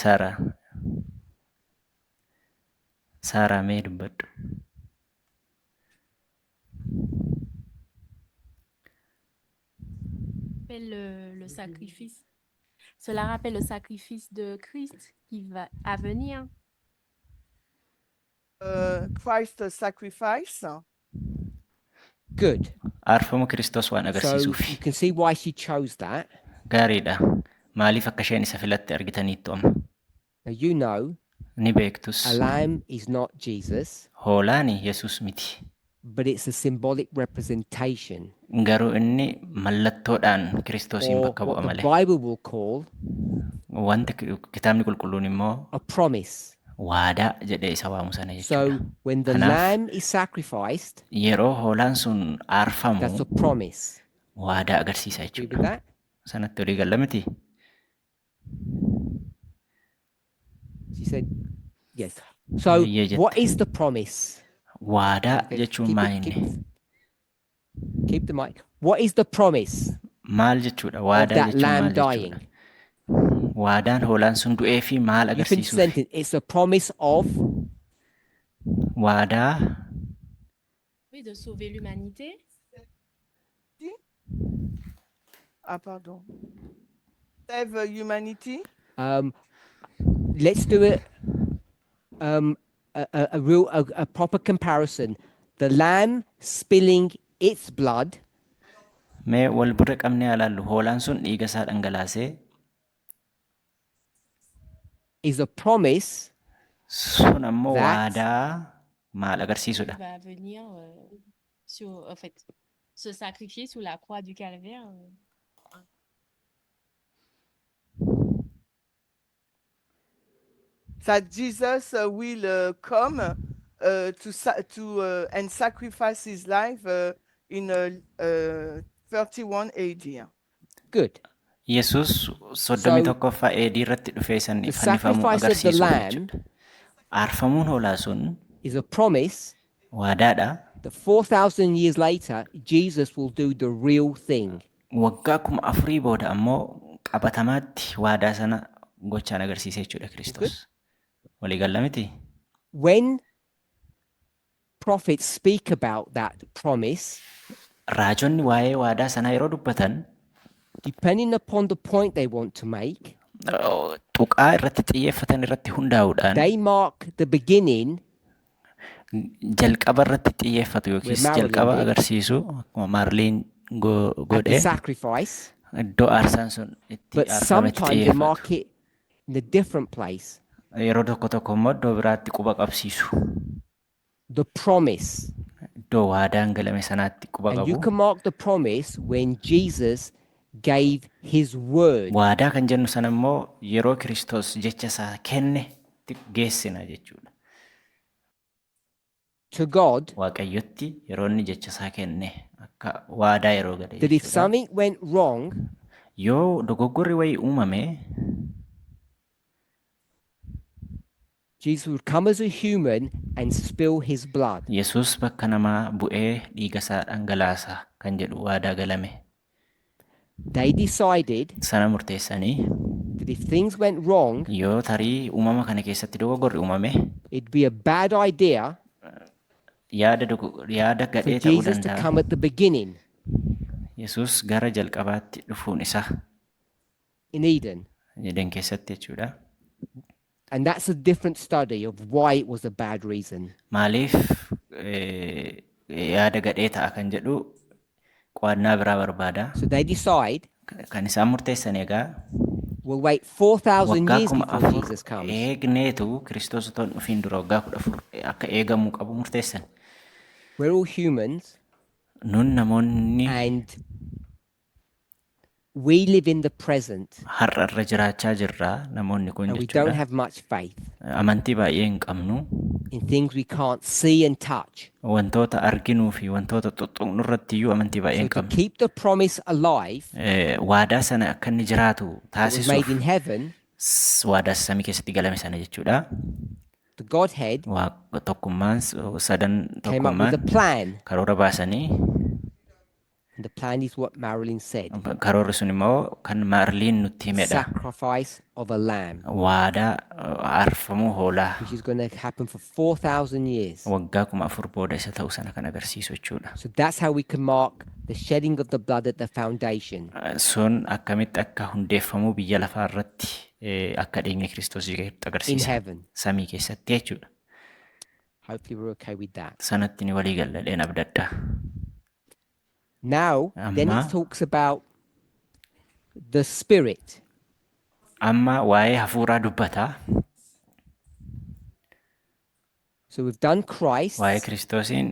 Saaraa mee dubbadhu. Le sacrifice. Cela rappelle le sacrifice de Christ qui va à venir. Christ's sacrifice. Good. Aarfamuu Kiristoos waan So agarsiisuufi. you can see why she chose that. Gaariidha. Maaliif akka isheen isa filatte argitaniittu amma? Now you know Ni beektus. a lamb is not Jesus, Hoolaani Yesuus miti. but it's a symbolic representation, Garuu inni mallattoodhaan Kiristoosiin or bakka bu'a what the malee. Bible will call Wanti kitaabni qulqulluun immoo a promise. waadaa jedhee isa waamu sana jechuudha. So when the Kanaaf lamb is sacrificed, yeroo hoolaan sun that's aarfamu a promise. waadaa agarsiisa Agree with jechuudha. that? Sanatti olii galla miti. She said, yes. So Eeyyee jette. what is the promise? Waadaa Okay, jechuun keep maa it- inni? Keep the mic. What is the promise Maal jechuudha? of Waadaa that jechuun lamb maal dying? jechuudha? Waadaan hoolaan sun du'ee fi maal You finish the agarsiisuuf? sentence. It's a promise of. Waadaa Oui, de sauver l'humanité. Ah, pardon. Save humanity. Let's do it. A proper comparison. The lamb spilling its blood mee wal bira qabnee ilaallu hoolaan sun dhiiga isaa dhangalaasee is a promise sun ammoo That- waadaa maal agarsiisudha? Va venir en fait, se sacrifier sous la croix du calvaire. That Jesus will come and sacrifice his life in 31 AD. good. Yesus 31ffaa AD irratti dhufee san The fannifamuu sacrifice of the agarsiisudha lamb jechuudha. Aarfamuun hoolaa sun is a promise waadaadha. that 4,000 years later Jesus will do the real thing. Waggaa 4,000 booda ammoo qabatamaatti waadaa sana gochaan agarsiisa jechuudha Kiristoos. Walii galla miti? When prophets speak about that promise, Raajonni waa'ee waadaa sanaa yeroo dubbatan depending upon the point they want to make, tuqaa irratti xiyyeeffatan irratti hundaa'uudhaan they mark the beginning jalqaba irratti xiyyeeffatu yookiis Marilyn jalqaba did. agarsiisu akkuma Maarliin at the godhe sacrifice, iddoo aarsaan sun itti but aarfametti sometimes they mark xiyyeeffatu. it in a different place. Yeroo tokko tokko immoo iddoo biraatti quba qabsiisu. The promise. Iddoo waadaan galame sanaatti quba And you qabu. can mark the promise when Jesus gave his word. Waadaa kan jennu sana immoo yeroo Kiristoos jecha isaa kenne geessina jechuudha. To God, Waaqayyotti yeroo inni jecha isaa kenne akka waadaa yeroo gale that if jechuudha. something went wrong, Yoo dogoggorri wayii uumame Jesus would come as a human and spill his blood. Yesuus bakka namaa bu'ee dhiiga isaa dhangalaasa kan jedhu waadaa galame. They decided Sana murteessanii that if things went wrong, yoo tarii uumama kana keessatti dogoggorri uumame it'd be a bad idea yaada for gadhee ta'uu Jesus to danda'a. come at the beginning. Yesuus gara jalqabaatti dhufuun isaa in Eden. Eden keessatti jechuudha. And that's a different study of why it was a bad reason. Maaliif yaada gadhee ta'a kan jedhu qo'annaa biraa barbaada. So they decide Kan isaan murteessan egaa we'll wait 4,000 waggaa years kuma before afur Jesus comes. eegneetu Kiristoos otoo hin dhufiin dura waggaa 14 akka eegamuu qabu murteessan. We're all humans Nun namoonni and we live in the present har'a irra jiraachaa jirra namoonni kun and we don't jechuudha. have much faith Amantii baay'ee hin qabnu. in things we can't see and touch. Wantoota arginuu fi wantoota xuxuqnu irratti iyyuu amantii baay'ee So hin to qabnu. keep the promise alive Waadaa sana akka inni jiraatu that was made in taasisuuf heaven, waadaa samii keessatti galame sana jechuudha. the Godhead Tokkummaan sadan came up with a tokkummaan plan. karoora baasanii And the plan is what Marilyn said. karoorri sun immoo kan Maarliin nutti himedha. Sacrifice of a lamb, Waadaa aarfamuu hoolaa which is going to happen for 4,000 years. waggaa 4,000 booda isa ta'uu sana kan agarsiisu jechuudha. So that's how we can mark the shedding of the blood at the foundation. Sun akkamitti akka hundeeffamuu biyya lafaa irratti akka dhiigni Kiristoos In agarsiisa. heaven. Samii keessatti jechuudha. Hopefully we're okay with that. Sanatti ni walii galladheen abdadda. Now, then Amma- it talks about the spirit. Amma waa'ee hafuuraa dubbataa. So we've done Christ. Waa'ee Kiristoosiin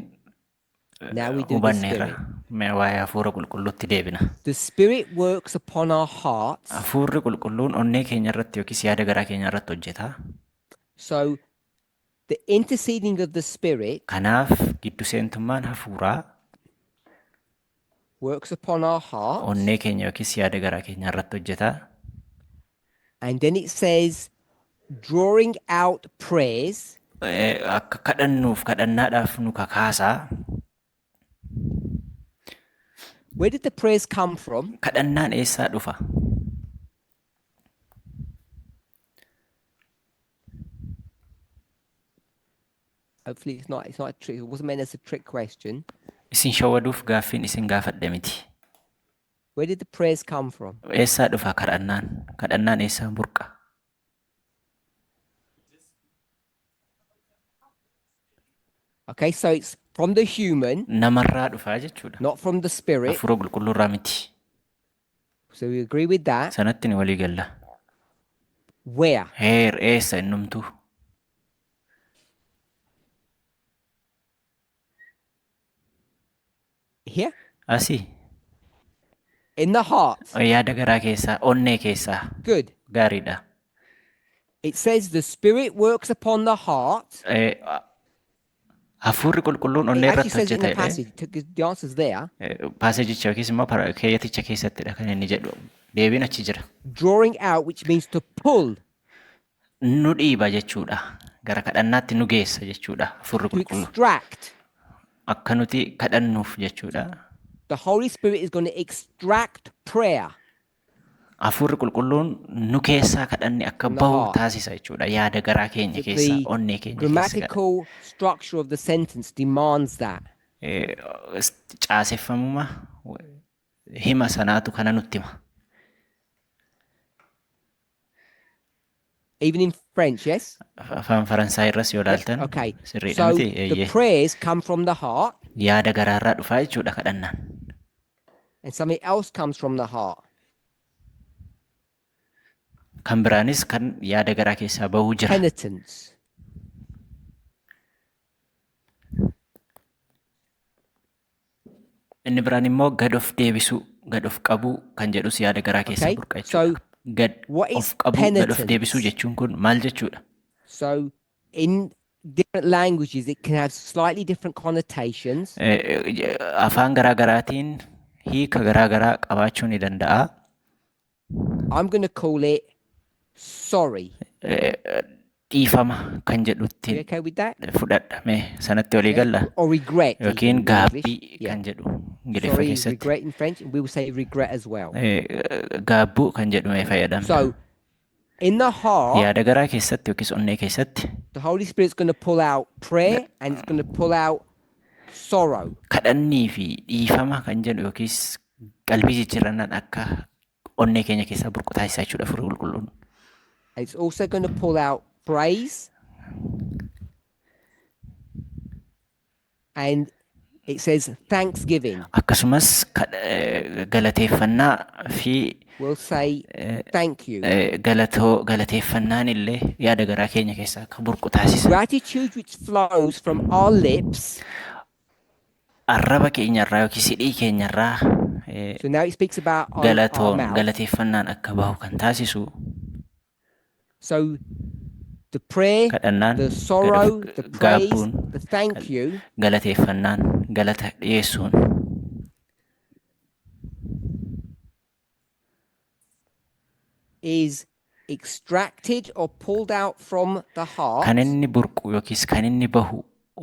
Now we do the hubanneerra. spirit. Mee waa'ee hafuura qulqulluutti deebina. The spirit works upon our hearts. Hafuurri qulqulluun onnee keenya irratti yookiis yaada garaa keenya irratti hojjeta. So the interceding of the spirit Kanaaf giddu seentummaan hafuuraa works upon our hearts. onnee keenya yookiis yaada garaa keenya irratti hojjeta. And then it says, drawing out prayers Akka kadhannuuf kadhannaadhaaf nu kakaasaa. Where did the prayers come from? Kadhannaan eessaa dhufa? Hopefully it's not a trick. It wasn't meant as a trick question. Isin shawwaduuf gaaffiin isin gaafadhe miti. Where did the prayers come from? Eessaa dhufa kadhannaan? Kadhannaan eessaa burqa? Okay, so it's from the human, Namarraa dhufaa jechuudha. not from the spirit. Hafuura qulqulluurraa miti. So we agree with that. Sanatti ni walii galla. Where? Eessa innumtuu? Here? Asii. In the heart. Yaada garaa keessaa, onnee keessaa. Good. Gaariidha. It says the spirit works upon the heart. Hafuurri qulqulluun It onnee actually irratti says in the hojjeta. passage, the answer's there. Paasejicha yookiis immoo keeyyaticha keessattidha kan inni jedhu. Deebiin achi jira. Drawing out, which means to pull, Nu dhiiba jechuudha. Gara kadhannaatti nu geessa jechuudha. Hafuurri to qulqulluun. extract. Akka nuti kadhannuuf jechuudha. The Holy Spirit is going to extract prayer. Hafuurri qulqulluun nu keessaa kadhanni akka From the bahu heart. taasisa jechuudha. Yaada garaa keenya keessaa, The onnee keenya keessa. grammatical structure of the sentence demands that. Caaseffamuma hima sanaatu kana nutti hima. Even in French, yes? Afaan Faransaay irras yoo ilaaltan Okay. sirriidha So miti? the Eeyyee. prayers come from the heart Yaada garaarraa dhufaa jechuudha kadhannaan. and something else comes from the heart. Kan biraanis kan yaada garaa keessaa bahuu jira. Penitence. Inni biraan immoo gad of deebisuu, gad of qabuu kan jedhus yaada garaa keessaa Okay. burqa So jechuudha. Gad what is of qabuu, gad of penitence? deebisuu jechuun kun maal jechuudha? So in different languages, it can have slightly different connotations. Afaan garaa garaatiin hiika garaa garaa qabaachuu ni danda'a. I'm going to call it sorry. Dhiifama kan You jedhutti okay with that? fudhadha. Mee sanatti walii galla? Or regret. even Yookiin in English. gaabbii Yeah. kan jedhu Ingiliffa Sorry is keessatti. regret in French, and we will say regret as well. Gaabbuu kan jedhu mee fayyadamna. So in the heart, Yaada garaa keessatti yookiis onnee keessatti the Holy Spirit's going to pull out prayer and it's going to pull out sorrow. kadhannii fi dhiifama kan jedhu yookiis qalbii jijjiirannaan akka onnee keenya keessaa burqu taasisaa jechuudha Hafuurri Qulqulluun. It's also going to pull out praise. And it says thanksgiving. Akkasumas galateeffannaa fi We'll say thank you. galateeffannaan illee yaada garaa keenya keessaa akka burqu taasisa. Gratitude which flows from our lips. Arraba keenyarraa yookiis hidhii keenyarraa So now it speaks about our mouth. galateeffannaan akka bahu kan taasisu. So the prayer, the sorrow, the praise, the thank you galateeffannaan galata dhiyeessuun is extracted or pulled out from the heart kan inni burqu yookiis kan inni bahu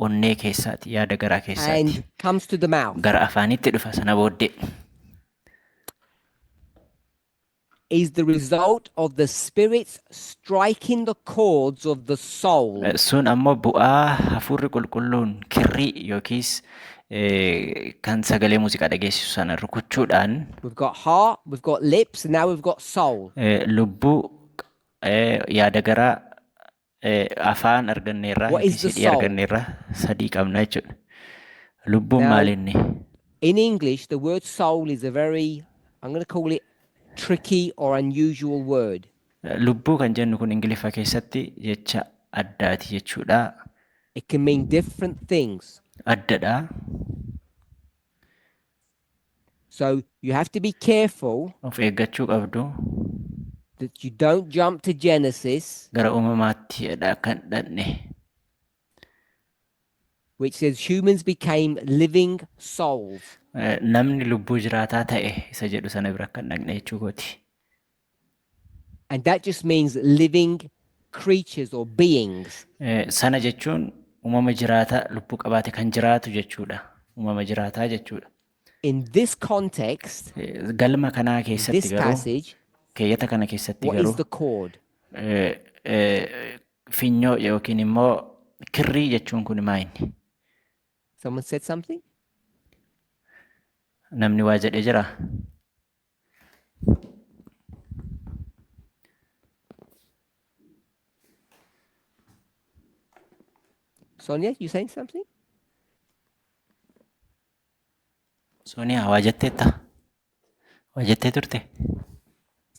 onnee keessaati, yaada garaa keessaati, and comes to the mouth. gara afaanitti dhufa. Sana booddee is the result of the Spirit striking the chords of the soul. sun ammoo bu'aa Hafuurri Qulqulluun kirrii yookiis kan sagalee muuziqaa dhageessisu sana rukuchuudhaan We've got heart, we've got lips, and now we've got soul. lubbuu, yaada garaa, afaan arganneerraa What is yookiis the hidhii soul? arganneerraa sadii qabna jechuudha. Lubbuun Now- maalinni? In English, the word soul is a very, I'm going to call it tricky or unusual word. Lubbuu kan jennu kun Ingiliffa keessatti jecha addaati jechuudha. It can mean different things. Addadha. So you have to be careful Of eeggachuu qabdu. that you don't jump to Genesis, Gara uumamaatti kan dhanne. which says humans became living souls. Namni lubbuu jiraataa ta'e isa jedhu sana bira kan dhaqne jechuu kooti. And that just means living creatures or beings. Sana jechuun uumama jiraataa lubbuu qabaate kan jiraatu jechuudha. Uumama jiraataa jechuudha. In this context, Galma kanaa keessatti this garuu, passage, keeyyata kana keessatti what is garuu the chord? finyoo yookiin immoo kirrii jechuun kun maayini? Someone said something? Namni waa jedhee jira? Sonia, you saying something? Sonia, waa jetteetta? Waa jettee turte?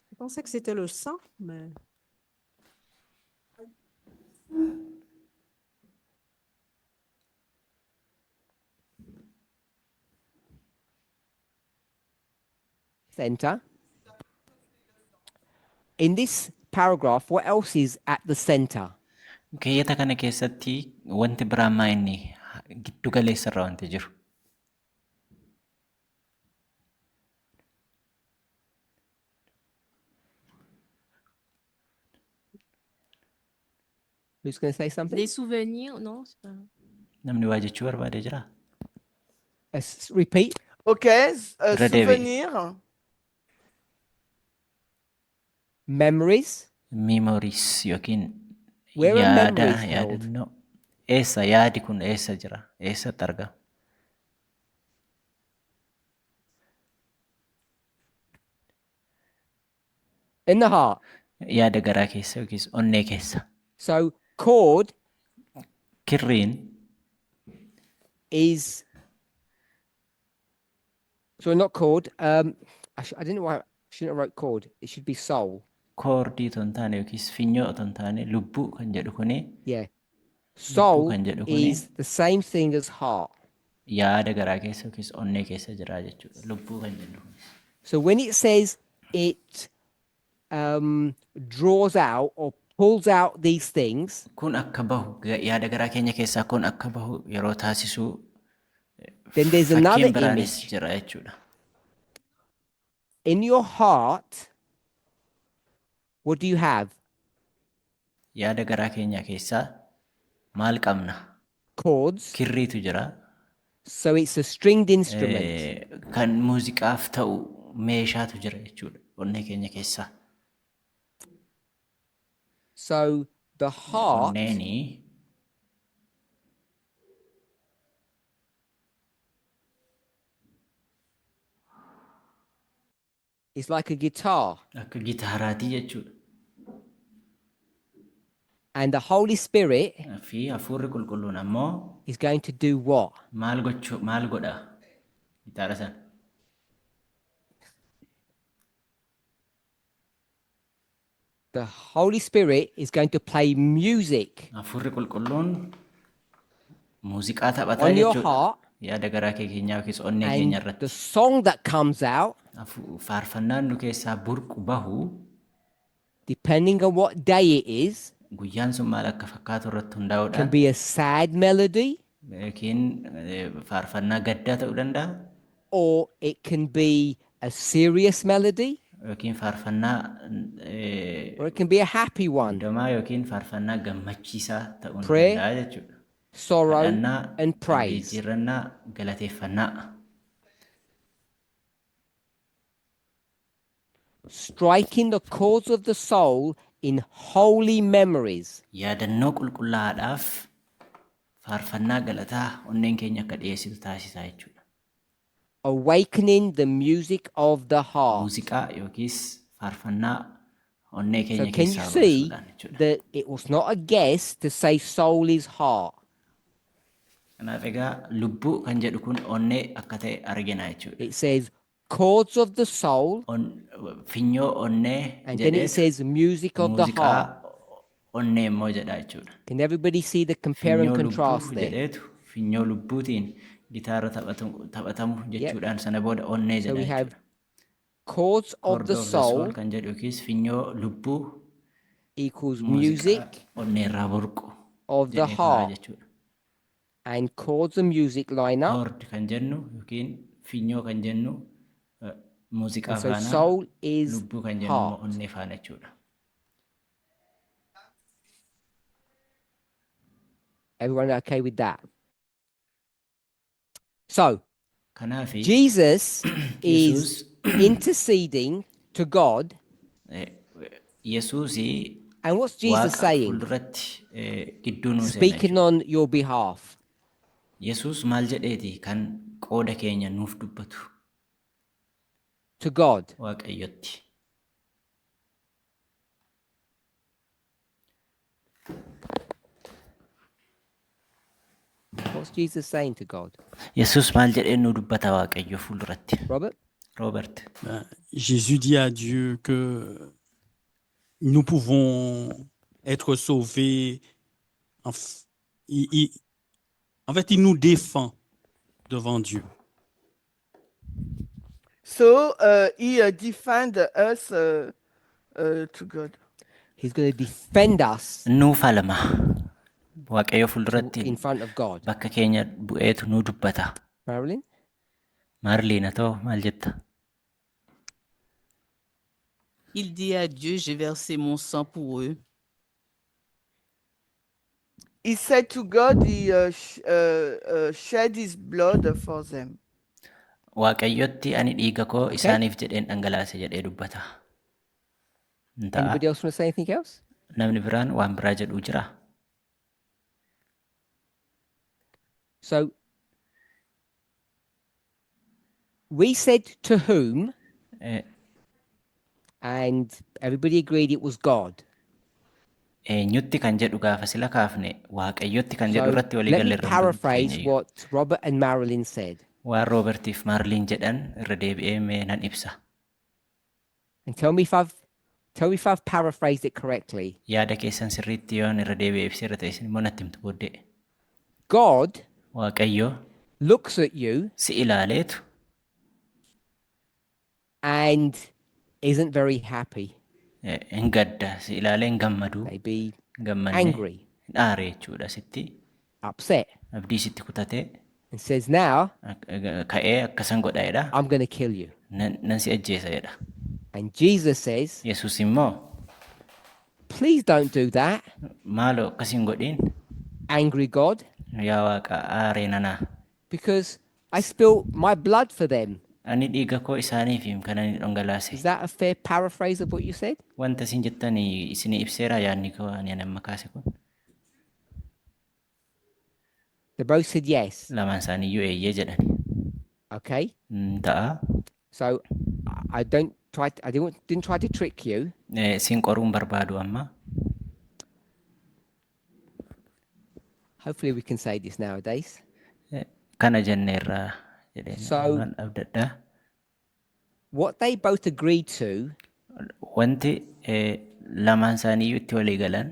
Je pensais que c'était le sang, mais Center. In this paragraph, what else is at the center? Keeyyata kana keessatti wanti biraan maayini? Giddu galeessa irra wanti jiru. Who's going to say something? Les souvenirs, non, c'est pas... Namni waa jechuu barbaade jira? Repeat. Okay, Redevi. souvenir. Memories. Memories yookiin Where are yaada, memories held? yaadannoo. Eessa yaadi kun eessa jira? Eessatti argama? In the heart. Yaada garaa keessa yookiis onnee keessa. So chord Kirriin is, so not chord. I didn't know why I shouldn't have wrote chord. It should be soul. koordii otoo hin taane yookiis finyoo otoo hin taane lubbuu kan jedhu kuni Yeah. Soul kan jedhu kuni is the same thing as heart. yaada garaa keessa yookiis onnee keessa jira jechuudha. Lubbuu kan jedhu kuni. So when it says it draws out or pulls out these things, Kun akka bahu yaada garaa keenya keessaa kun akka bahu yeroo taasisu then there's another fakkiin biraanis image. jira jechuudha. In your heart, what do you have? Yaada garaa keenya keessaa maal qabna? Chords. Kirriitu jira. So it's a stringed instrument. Kan muuziqaaf ta'u meeshaatu jira jechuudha onnee keenya keessaa. So the heart Onneeni It's like a guitar. akka gitaaraatii jechuudha. And the Holy Spirit Fi hafuurri qulqulluun ammoo is going to do what? maal godha gitaara sana? The Holy Spirit is going to play music Hafuurri qulqulluun muuziqaa taphataa on your jechuudha. heart, Yaada garaa kee keenyaa yookiis onnee keenya and the irratti. song that comes out, Faarfannaan nu keessaa burqu bahu depending on what day it is, guyyaan sun maal akka fakkaatu irratti can hundaa'uudhaan be a sad melody yookiin faarfannaa gaddaa ta'uu danda'a or it can be a serious melody yookiin faarfannaa or it can be a happy one. hundamaa yookiin faarfannaa gammachiisaa ta'uu Prayer, danda'a jechuudha. sorrow, Kadhannaa, and praise. jijjiirrannaa, galateeffannaa. Striking the chords of the soul in holy memories. Yaadannoo qulqullaa'aadhaaf faarfannaa galataa onneen keenya akka dhiyeessitu taasisaa jechuudha. Awakening the music of the heart. Muuziqaa yookiis faarfannaa onnee So keenya can you keessaa see baasuudhaan jechuudha. that it was not a guess to say soul is heart? Kanaaf egaa lubbuu kan jedhu kun onnee akka ta'e argina jechuudha. It says chords of the soul, Finyoo onnee and then it says music of the muuziqaa heart. onnee immoo jedha jechuudha. Can everybody see the compare and Finyoo contrast lubbuu there? jedheetu finyoo lubbuutiin gitaara taphatamu jechuudhaan sana booda onnee So jedha we have jechuudha. chords of Chord the of the soul soul kan jedhu yookiis finyoo lubbuu equals muuziqaa music onnee irraa burqu of the jedhee kaa'aa heart, jechuudha. and chords and music line up. Chord kan jennu yookiin finyoo kan jennu muuziqaa And so faana soul is lubbuu kan jennu immoo heart. onnee faana jechuudha. Everyone okay with that? So Kanaafi Jesus Yesus is interceding to God. Yesuusii And what's Jesus Waaqa saying? fuulduratti gidduu nuu seena Speaking jechuudha. on your behalf. Yesuus maal jedheeti kan qooda keenya nuuf dubbatu To God. Waaqayyotti. What's Jesus saying to God? Yesuus maal jedhee nu dubbata Waaqayyo fuulduratti? Robert? Robert. Jésus dit à Dieu que nous pouvons être sauvés. En fait, il nous défend devant Dieu. So he defend us to God. He's going to defend us Nuu falma. Waaqayyo fuulduratti in front of God. bakka keenya bu'eetu nu dubbata. Marilyn? Maarliina ta'oo maal jetta? Il dit à Dieu, j'ai versé mon sang pour eux. He said to God, he shed his blood for them. Waaqayyotti ani dhiiga koo isaaniif jedheen dhangalaase jedhee dubbata. Anybody else want to say anything else? Namni biraan waan biraa jedhu jira. So we said to whom, and everybody agreed it was God. Eenyutti kan jedhu gaafa sila kaafne Waaqayyotti kan jedhu So irratti walii let me galle paraphrase what Robert and Marilyn said. waan Roobertiif Maarliin jedhan irra deebi'ee mee nan ibsa. And tell me if I've paraphrased it correctly. Yaada keessan sirriitti yoon irra deebi'ee ibsee irra ta'e isin immoo natti himtu booddee. God Waaqayyo looks at you si ilaaleetu and isn't very happy, hin gadda si ilaalee hin gammadu maybe gammanne angry, hin aare jechuudha sitti upset, abdii sitti kutatee and says, now ka'ee akkasan godhaedha I'm going to kill you. nan si ajjeesa jedha. And Jesus says, Yesuus immoo please don't do that, maaloo akkas hin godhin angry God, yaa Waaqa aaree nanaa because I spilled my blood for them. ani dhiiga koo isaaniif kan ani dhangalaase. Is that a fair paraphrase of what you said? Wanta isin jettanii isin ibseera yaadni koo ani amma kaase kun. They both said yes. Lamaan isaaniiyyuu eeyyee jedhani. Okay. Ta'a. So I don't didn't try to trick you. Sin qoruun barbaadu amma. Hopefully we can say this nowadays. Kana jenneerraa jedheen So- waan abdadhaa. What they both agreed to Wanti lamaan isaaniiyyuu itti walii galan,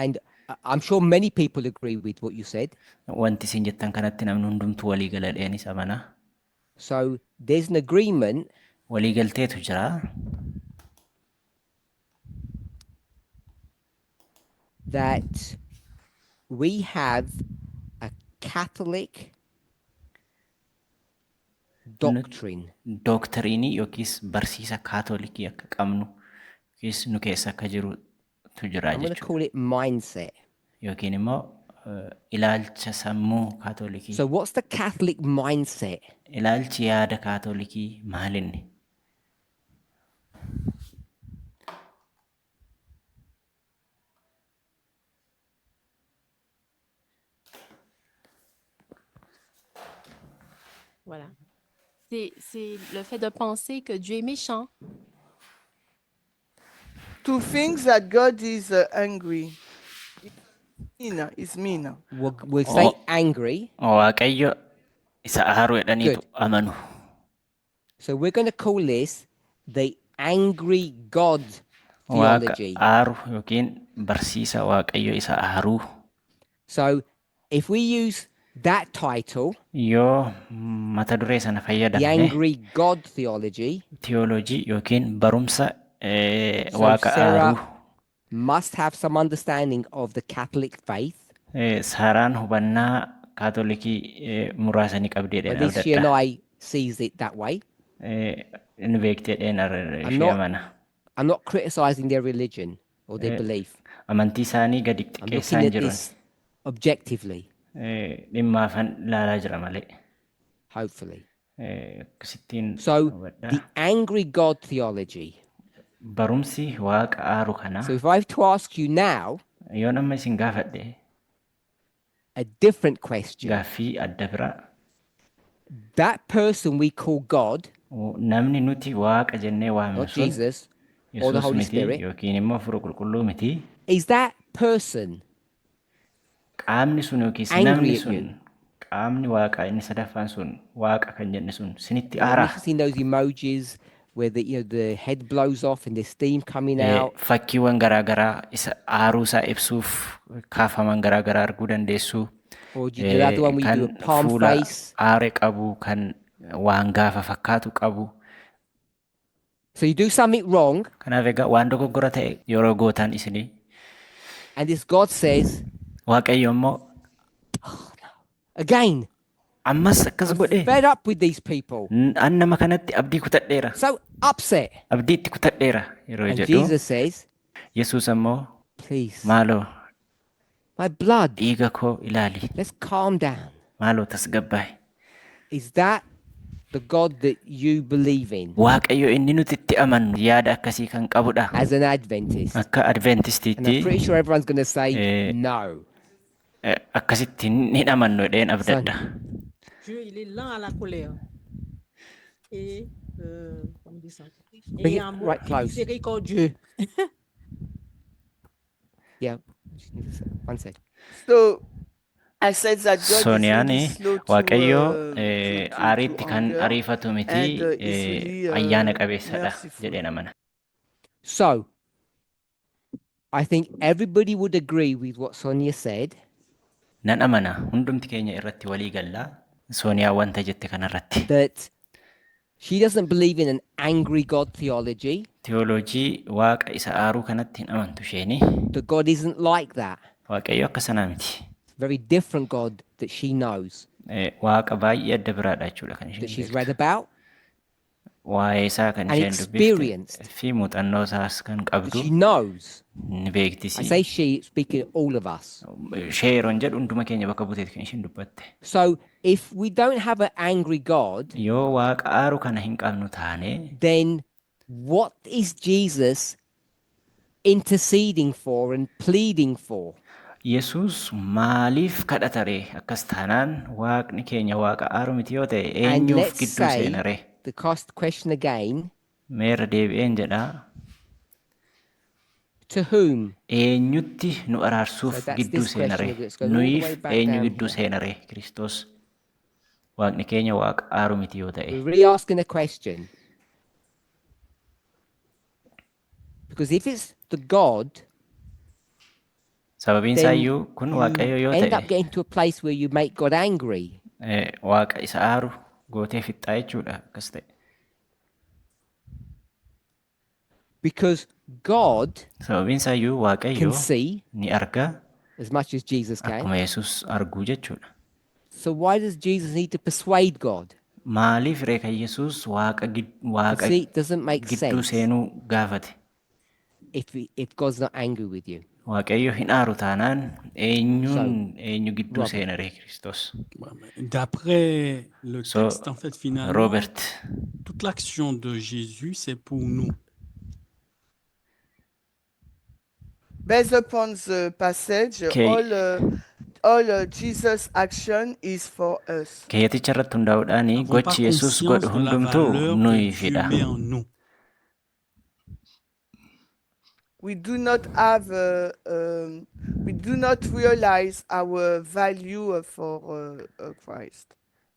and I'm sure many people agree with what you said. wanti isin jettan kanatti namni hundumtuu walii galadheenis amanaa. So there's an agreement Walii galteetu jira. that we have a Catholic doctrine Doktariinii yookiis barsiisa kaatolikii akka qabnu yookiis nu keessa akka jirutu jira I'm going to jechuudha. call it mindset. Yookiin immoo ilaalcha sammuu kaatolikii. So what's the Catholic mindset? Ilaalchi yaada kaatolikii maalinni? Voilà. C'est le fait de penser que Dieu est méchant. To think that God is angry. Is mean. We'll say Oh. angry. Waaqayyo isa aaru jedhaniitu Good. amanu. So we're going to call this the angry God Waaqa theology. aaru yookiin barsiisa waaqayyo isa aaruu. So if we use that title, Yoo mata duree sana the fayyadamne angry God theology, theology yookiin barumsa So waaqa Sarah- aaruu. must have some understanding of the Catholic faith. Saaraan hubannaa kaatolikii muraasa ni qabdeedha. At least she and I sees it that way. Inni beekteedheen ishee not- amana. I'm not criticizing their religion or their belief. Amantii isaanii gadi I'm looking xiqqeessaa hin at jiran. this objectively, Dhimmaafan ilaalaa jira malee. hopefully. Akkasittiin So hubadhaa. the angry God theology. Barumsi waaqa aaru kana So if I have to ask you now yoon amma isin gaafadhe a different question, gaaffii adda biraa, that person we call God, namni nuti waaqa jennee waamnu not sun Jesus, or the Yesuus Holy miti Spirit, yookiin immoo Hafuura Qulqulluu miti. is that person Qaamni sun yookiis Angry namni at sun you. qaamni waaqaa inni sadaffaan sun waaqa kan jenne sun sinitti Have aaraa. you seen those emojis where the head blows off and there's steam coming out? Fakkiiwwan garaagaraa isa aaruu isaa ibsuuf kaafaman garaagaraa arguu dandeessu. Or do you do the other one where you do a Kan palm fuula face? aare qabu, kan waan gaafa fakkaatu qabu. So you do something wrong, Kanaaf egaa waan dogoggora ta'e yeroo gootan isinii and this God says, Waaqayyo immoo again, ammas akkas godhe. fed up with these people. An nama kanatti abdii kutadheera. So upset. Abdii itti kutadheera yeroo And jedhu. Jesus says, Yesuus ammoo please, maaloo my blood, dhiiga koo ilaali. let's calm down. Maaloo tasgabbaa'i. Is that the God that you believe in Waaqayyo inni nuti itti amannu yaada akkasii kan qabudha. as an Adventist? Akka And I'm Adventistiitti pretty sure everyone's going to say Eh, no. akkasitti hin amannu jedheen abdadha. Dieu, il est lent à la colère. Et, comment on dit ça? Bring Et it amour, right close. miséricordieux. Yeah. One sec. So I said that God is Sooniyaani really slow to, Waaqayyo to aariitti kan anger, ariifatu miti and is really, ayyaana qabeessadha merciful. jedheen amana. So, I think everybody would agree with what Sonia said. Nan amana hundumti keenya irratti walii gallaa Sooniyaa wanta jette kanarratti. That she doesn't believe in an angry God theology. Teoloojii waaqa isa aaruu kanatti hin amantu isheeni. That God isn't like that. Waaqayyo akka sanaa miti. Very different God that she knows, Waaqa baay'ee adda biraadha jechuudha kan that isheen she's beektu. read about, Waa'ee isaa kan and isheen experienced. dubbifte fi muuxannoo isaas kan that qabdu she knows. ni I beektisi. say she, speaking of all of us. Ishee yeroon jedhu hunduma keenya bakka buteeti kan isheen dubbatte. So, if we don't have an angry God, Yoo waaqa aaru kana hin qabnu taane then what is Jesus interceding for and pleading for? Yesuus maaliif kadhata ree? Akkas taanaan waaqni keenya waaqa aaru miti yoo ta'e And eenyuuf let's gidduu seena say ree? the question again, Meera deebi'een jedhaa. to whom? Eenyutti nu So araarsuuf that's gidduu this seena question. ree? Let's go all the way Nuyiif back eenyu down gidduu here. seena ree? Kiristoos waaqni keenya waaqa aaru miti yoo ta'e. We're re-asking a question. Because if it's the God, Sababiin then isaayyuu kun you waaqayyo yoo end ta'e up getting to a place where you make God angry. waaqa isa aaru gootee fixxaa jechuudha akkas ta'e. Because God Sababiin isaayyuu can waaqayyo see ni arga as much as Jesus akkuma can. Yesuus arguu jechuudha. So why does Jesus need to persuade God? Maaliif ree kan Yesuus waaqa Because see, it doesn't make gidduu sense seenuu gaafate? if God's not angry with you. Waaqayyo hin aaru taanaan eenyu gidduu Robert. seena ree Kiristoos? D'après le So, texte, en fait, finalement, Robert, toute l'action de Jésus, c'est pour nous. Based upon the passage, Okay. all Jesus' action is for us. keeyaticha irratti hundaa'uudhaan Nous n'avons pas gochi Yesuus conscience godhu de la hundumtuu valeur que nuyiifidha. Dieu met en nous. We do not realize our value for Christ.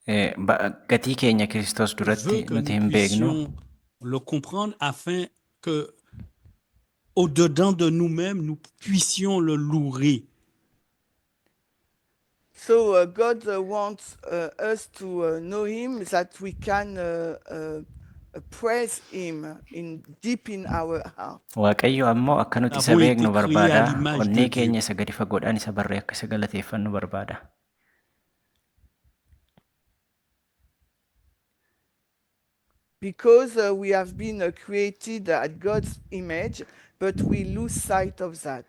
Gatii keenya Kiristoos Je veux duratti que nuti nous hin beeknu. puissions le comprendre afin que, au-dedans de nous-mêmes, nous puissions le louer. So God wants us to know Him, that we can praise Him deep in our heart. Waaqayyo ammoo akka nuti isa Avons été beeknu créés à barbaada. l'image de Onnee Dieu. keenya isa gadi fagoodhaan isa barree akka isa galateeffannu barbaada. Because we have been created at God's image, but we lose sight of that.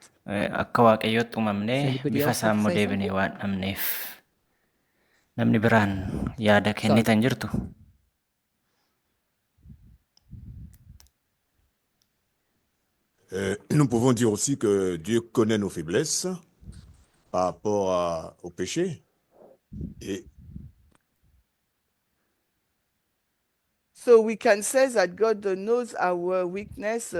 Akka Waaqayyootti uumamnee Anybody bifa else want to isaa immoo say deebinee something? waan dhabneef. Namni biraan yaada kennitan jirtu? Nous pouvons dire aussi que Dieu connaît nos faiblesses par rapport au péché. Et So we can say that God knows our weakness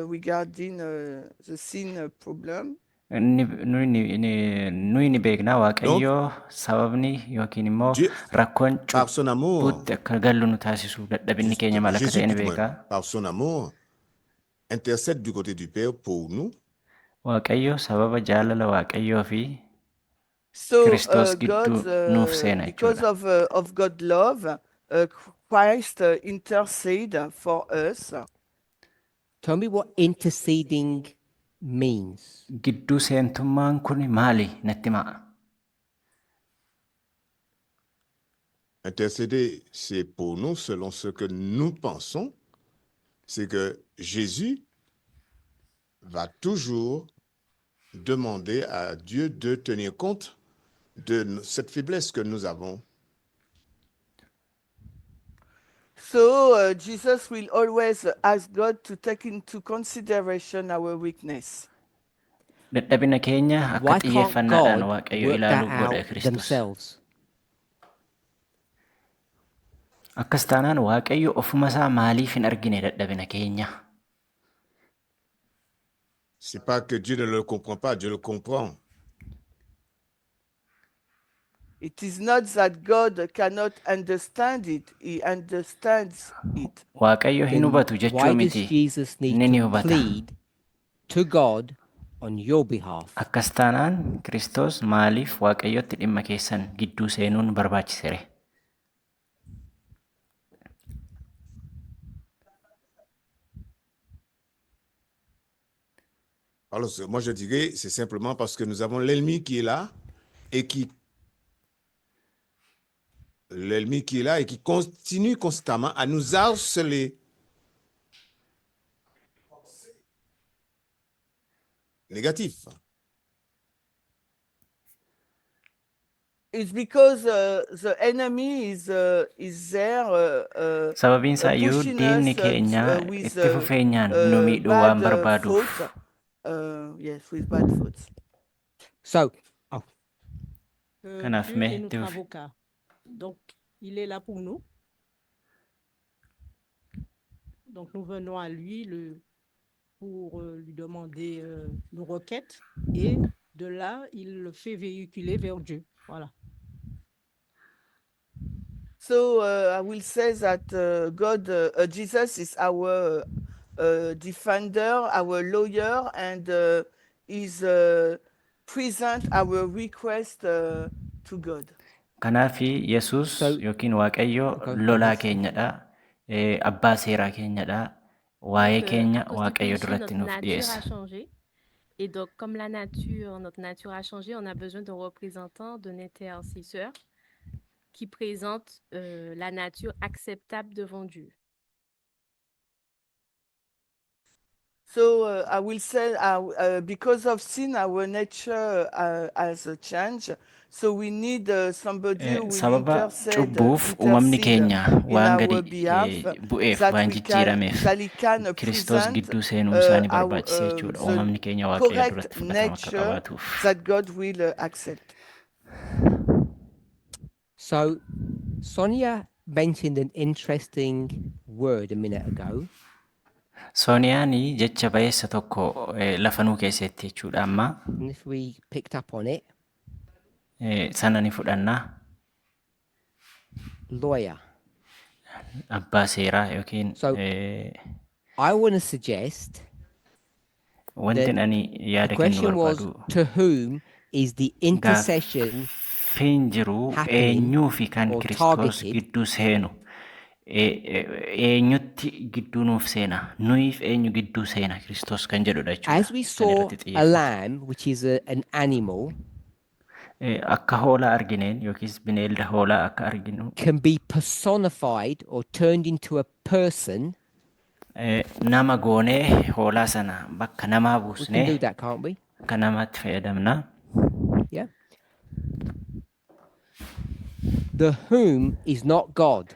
regarding the sin problem. Nuyi ni beeknaa Waaqayyoo sababni yookiin immoo Dieu, rakkoon par son amour, cubbuutti akka gallu nu taasisu dadhabinni keenya maal akka Jésus, ta'e ni tout du moins, beekaa. par son amour, intercède du côté du Père pour nous. Waaqayyo sababa jaalala Waaqayyoo fi So Kiristoos God, gidduu nuuf seena because jechuudha. of God's love, Christ intercede for us. Tell me what interceding means. Gidduu seentummaan kun maali natti himaa? Intercéder, c'est pour nous, selon ce que nous pensons, c'est que Jésus va toujours demander à Dieu de tenir compte de cette faiblesse que nous avons. So Jesus will always ask God to take into consideration our weakness. Dadhabina keenya Why akka can't xiyyeeffannaadhaan God Waaqayyo work that ilaaluu godha out Kiristoos. themselves? Akkas taanaan Waaqayyo ofuma isaa maaliif hin argine dadhabina keenya? C'est pas que Dieu ne le comprend pas, Dieu le comprend. It is not that God cannot understand it, He understands it. Waaqayyo hin Then hubatu jechuu why does miti. Jesus need Inni ni to hubata. plead to God on your behalf? Akkas taanaan Kiristoos maaliif Waaqayyotti dhimma keessan gidduu seenuun barbaachisere? Alors, moi, je dirais, c'est simplement parce que nous avons l'ennemi qui est là et qui continue constamment à nous harceler. Négatif. It's because the enemy is there Sababiin isaa iyyuu pushing diinni us keenya with itti fufeenyaan nu miidhuu waan bad barbaaduuf thoughts. Yes, with bad thoughts. So, oh, Kanaaf Dieu mee est notre itti fufi. avocat. Donc, il est là pour nous. Donc, nous venons à lui pour lui demander nos requêtes. Et de là, il le fait véhiculer vers Dieu. Voilà. So I will say that Jesus is our defender, our lawyer, and is present our request to God. Kanaafi Yesuus So- yookiin Waaqayyo Okay, go lolaa ahead. keenyadha. Abbaa seeraa keenyadha. Waa'ee Donc, keenya à cause du Waaqayyo péché, duratti notre nuuf nature dhiyeessa. a changé. Et donc, comme notre nature a changé, on a besoin d'un représentant, d'un intercesseur qui présente la nature acceptable devant Dieu. So I will say because of sin, our nature has changed. So we need somebody who will Sababa cubbuuf uumamni keenya in waan our gadi behalf bu'eef that waan we can, jijjiirameef that he can Kiristoos present gidduu seenuun isaanii our, barbaachise jechuudha. the Uumamni keenya Waaqayyo correct duratti fudhatama akka nature qabaatuuf. that God will accept. So, Sonia mentioned an interesting word a minute ago. Sooniyaan jecha bayeessa tokko lafa nuu keessatti jechuudha amma And if we picked up on it, sana ni fudhannaa. lawyer. Abbaa seeraa yookiin So- I want to suggest wanti that ani the yaada kennu question was, barbaadu to whom is the intercession gaaffiin jiru happening eenyuu fi kan or Kiristoos targeted? gidduu seenu eenyutti gidduu nuuf seena nuyiif eenyu gidduu seena Kiristoos kan jedhudha jechuudha. As we Kan saw irratti a xiyyeeffate. lamb, which is an animal, Akka hoolaa argineen yookiis bineelda hoolaa akka arginu can be personified or turned into a person. nama goonee hoolaa sana bakka namaa We can do buusnee that, can't we? akka namaatti fayyadamna. Yeah. The whom is not God.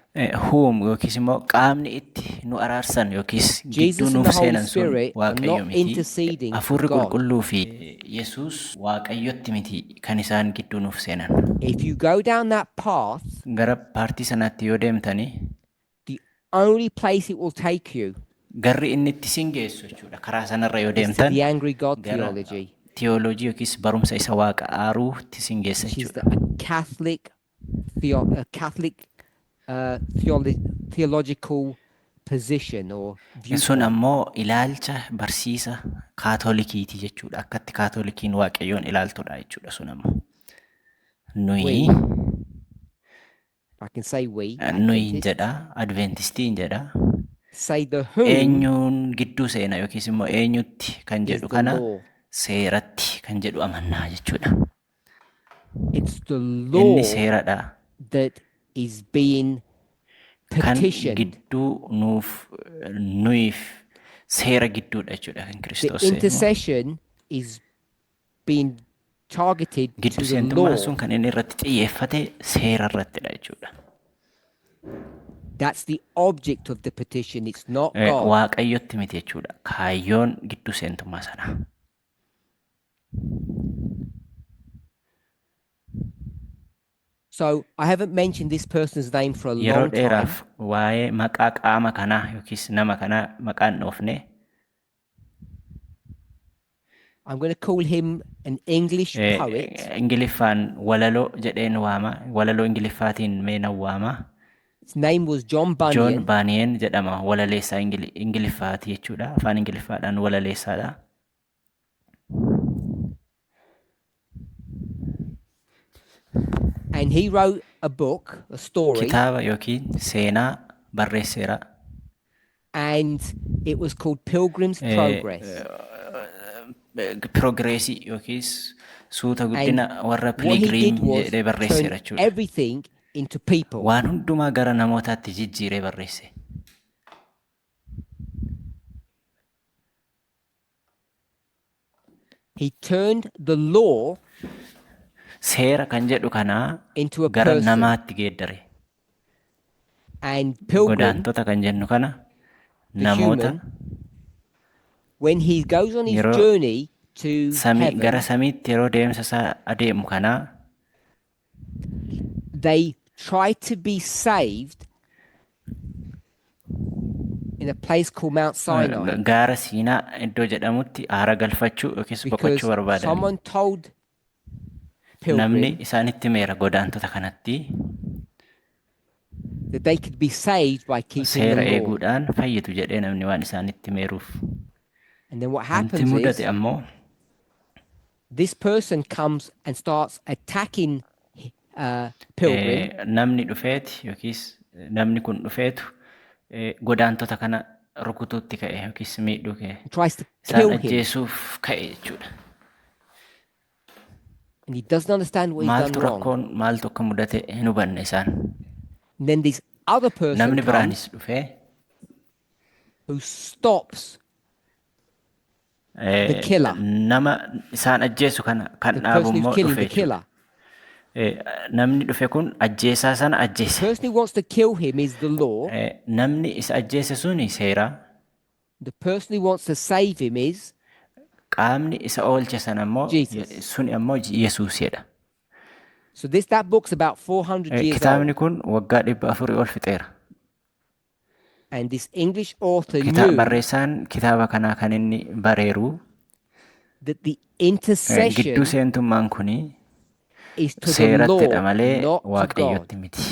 Whom yookiis immoo qaamni itti nu araarsan yookiis gidduu Jesus and nuuf the Holy seenan sun Spirit are Waaqayyo not miti. interceding for Hafuurri God. qulqulluu fi Yesuus Waaqayyotti miti kan isaan gidduu nuuf seenan. If you go down that path, Gara paartii sanaatti yoo deemtanii the only place it will take you garri inni itti sin geessu jechuudha. Karaa sanarra yoo is to deemtan the angry God gara theology, theology yookiis barumsa isa waaqa aaruutti sin geessa which is jechuudha. a Catholic theological position or Sun viewpoint. ammoo ilaalcha barsiisa kaatolikiiti jechuudha. Akkatti kaatolikiin waaqayyoon ilaaltudha jechuudha sun ammoo. Nuyi I can say we. nuyi Adventist. jedha Adventistiin jedha. Say the whom Eenyuun gidduu seena yookiis immoo eenyutti kan is jedhu the kana law. seeratti kan jedhu amannaa jechuudha. It's the Inni law seeradha. that is being Kan petitioned. gidduu nuyiif seera gidduudha jechuudha kan The Kiristoos seenu. intercession is being targeted to Giddu the seentummaan sun law. kan inni irratti xiyyeeffate seera irrattidha jechuudha. That's the object of the petition. It's not God. Waaqayyotti miti jechuudha. Kaayyoon giddu seentummaa sana. So I haven't mentioned this person's name for a Yeroo long time. dheeraaf waa'ee maqaa qaama kanaa yookiis nama kanaa maqaan dhoofne I'm going to call him an English poet. Ingiliffaan walaloo jedheen waama. Walaloo Ingiliffaatiin meenan waama. His name was John John Bunyan. Bunyan jedhama. Walaleessaa Ingiliffaati jechuudha. Afaan Ingiliffaadhaan walaleessaadha. And he wrote a book, a story, Kitaaba yookiin seenaa barreesseera. and it was called Pilgrim's Progress. Progreesii yookiis suuta guddina warra What he Pilgrim did was jedhee barreesseera turn jechuudha. everything into people. Waan hundumaa gara namootaatti jijjiiree barreesse. He turned the law Seera kan jedhu kanaa into a gara person. namaatti geeddare. And Pilgrim, Godaantota kan jennu kana the namoota human, when he goes on his yeroo journey to gara heaven, samiitti yeroo deemsa isaa adeemu kanaa they try to be saved in a place called Mount Sinai gaara Siinaa iddoo jedhamutti aara galfachuu yookiis because boqochuu barbaadan. someone told Namni pilgrim isaanitti meera godaantota kanatti that they could be saved by keeping seera the law. eeguudhaan fayyitu jedhee namni waan isaanitti meeruuf. And then what Wanti happens mudate is ammoo this person comes and starts attacking pilgrim namni dhufeeti yookiis namni kun dhufeetu godaantota kana rukutuutti ka'e yookiis miidhuu ka'e and tries to isaan kill him. ajjeesuuf ka'e jechuudha. And he doesn't understand what he's Maaltu done wrong. rakkoon maaltu akka mudate hin hubanne isaan. And then this other person Namni comes biraanis dhufee who stops the killer, nama isaan ajjeesu kana kan the dhaabu person immoo who's killing dhufe the killer. namni dhufe kun ajjeesaa sana The ajjeese. person who wants to kill him is the law. Namni isa ajjeese suni seera. The person who wants to save him is Qaamni isa oolche sana immoo Jesus. suni ammoo Yesuusidha. so that book's about 400 years Kitaabni old, kun waggaa 400 ol fixeera. and this English author knew Barreessaan kitaaba kanaa kan inni bareeru that the gidduu intercession seentummaan kuni is to the seerattidha law, malee not to God. waaqayyotti miti.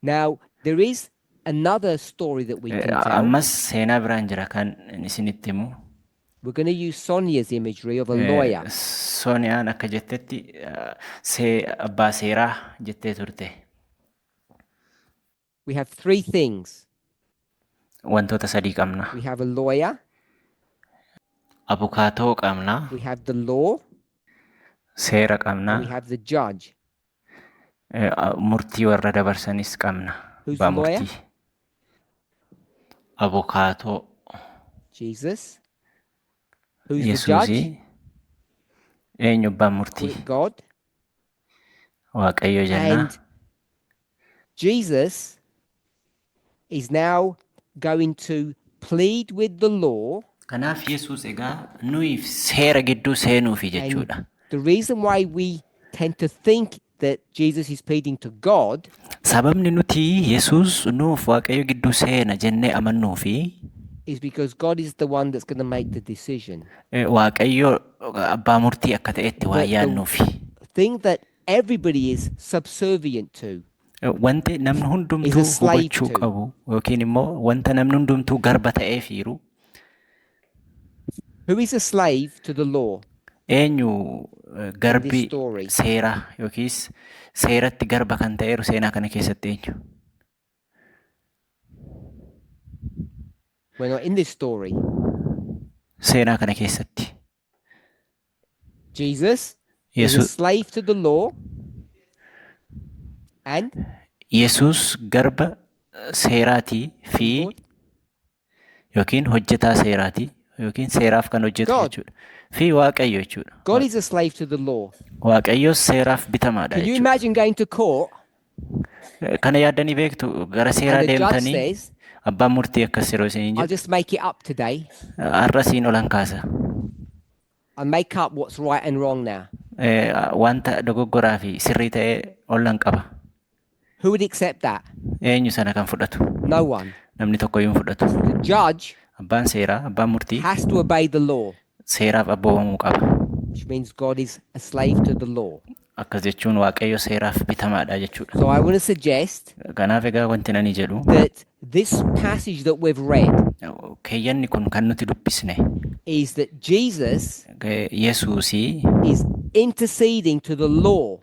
Now there is another story that we can tell. Ammas seenaa biraan jira kan isinitti himu. We're going to use Sonia's imagery of a lawyer. Sooniyaan akka jettetti abbaa seeraa jettee turte. We have three things. Wantoota sadii qabna. We have a lawyer, Abukaatoo qabna, we have the law, seera qabna, and we have the judge. murtii warra dabarsanis qabna. Who's Abbaa the lawyer? murtii. Abukaatoo Jesus. Who's the judge? Yesuusii. Eenyu abbaa Call murtii? it God. Waaqayyo jenna. And Jesus is now going to plead with the law. Kanaaf Yesuus egaa nuyiif seera gidduu seenuufi jechuudha. The reason why we tend to think that Jesus is pleading to God Sababni nuti Yesuus nuuf waaqayyo gidduu seena jennee amannuufi is because God is the one that's going to make the decision. waaqayyo abbaa murtii akka ta'etti waa The yaannuufi. thing that everybody is subservient to Wanti namni is hundumtuu a slave hubachuu to. qabu yookiin immoo wanta namni hundumtuu garba ta'eefiiru Who is a slave to the law? eenyu garbi story. seera yookiis seeratti garba kan ta'eeru seenaa kana keessatti eenyu? We're not in this story. Seenaa kana keessatti. Jesus is a Yesuus slave to the law and Yesuus garba seeraatii fi yookiin hojjetaa seeraatii yookiin seeraaf kan hojjetu God. jechuudha. Fi waaqayyo jechuudha. God is a slave to the law. Waaqayyos seeraaf bitamaadha Can you jechuudha. imagine going to court Kana yaaddanii beektu gara seeraa and the judge deemtanii says, abbaan murtii akkas yeroo isin I'll jedhu just make it up today. har'a siin olan kaasa. I'll make up what's right and wrong now. Wanta dogoggoraa fi sirrii ta'ee olan qaba. Who would accept that? Eenyu sana kan fudhatu? No one. Namni tokkoyyuu hin fudhatu. The judge Abbaan seeraa, abbaan murtii has to obey the law, seeraaf abboomamuu qaba. which means God is a slave to the law. Akkas jechuun waaqayyo seeraaf bitamaadha jechuudha. So I want to suggest Kanaaf egaa wanti nani jedhu that this passage that we've read keeyyanni kun kan nuti dubbisne is that Jesus Yesuusii is interceding to the law,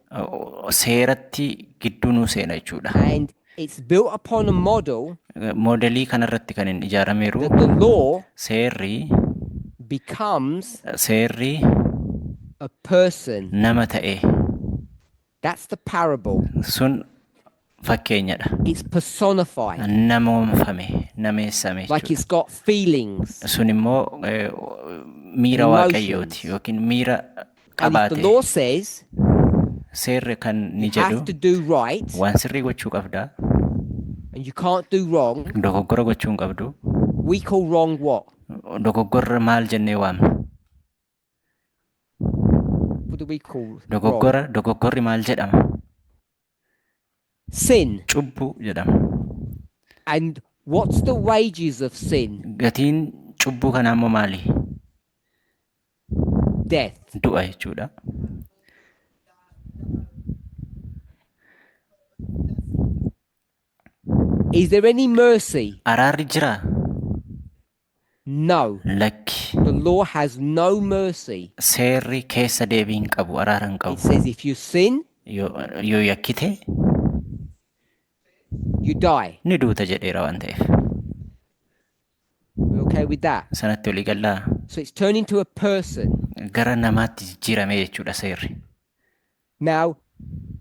seeratti gidduu nuu seena jechuudha. and it's built upon a model Moodelii kanarratti kan inni ijaarameeru that the law seerri becomes a person. nama ta'e That's the parable. sun fakkeenyadha. It's personified, Namoomfame, nameessame like jechuudha. it's got feelings. Sun immoo miira Emotions. waaqayyooti yookiin miira And if the qabaate law says seerri kan ni you jedhu have to do right waan sirrii gochuu qabda, and you can't do wrong, dogoggora gochuu hin qabdu. we call wrong what? Dogoggorra maal jennee waamna? What do we call wrong? Dogoggorri maal jedhama? Sin. Cubbuu jedhama. And what's the wages of sin? Gatiin cubbuu kanaa immoo maali? Death. Du'a jechuudha. Is there any mercy? Araarri jiraa? No. Lakki. The law has no mercy. Seerri keessa deebii hin qabu, araara hin It qabu. says if you sin, Yoo yakkite you die. ni duuta jedheera waan ta'eef. We're okay with that? Sanatti olii gallaa So it's turning to a person. gara namaatti jijjiirame jechuudha seerri. Now,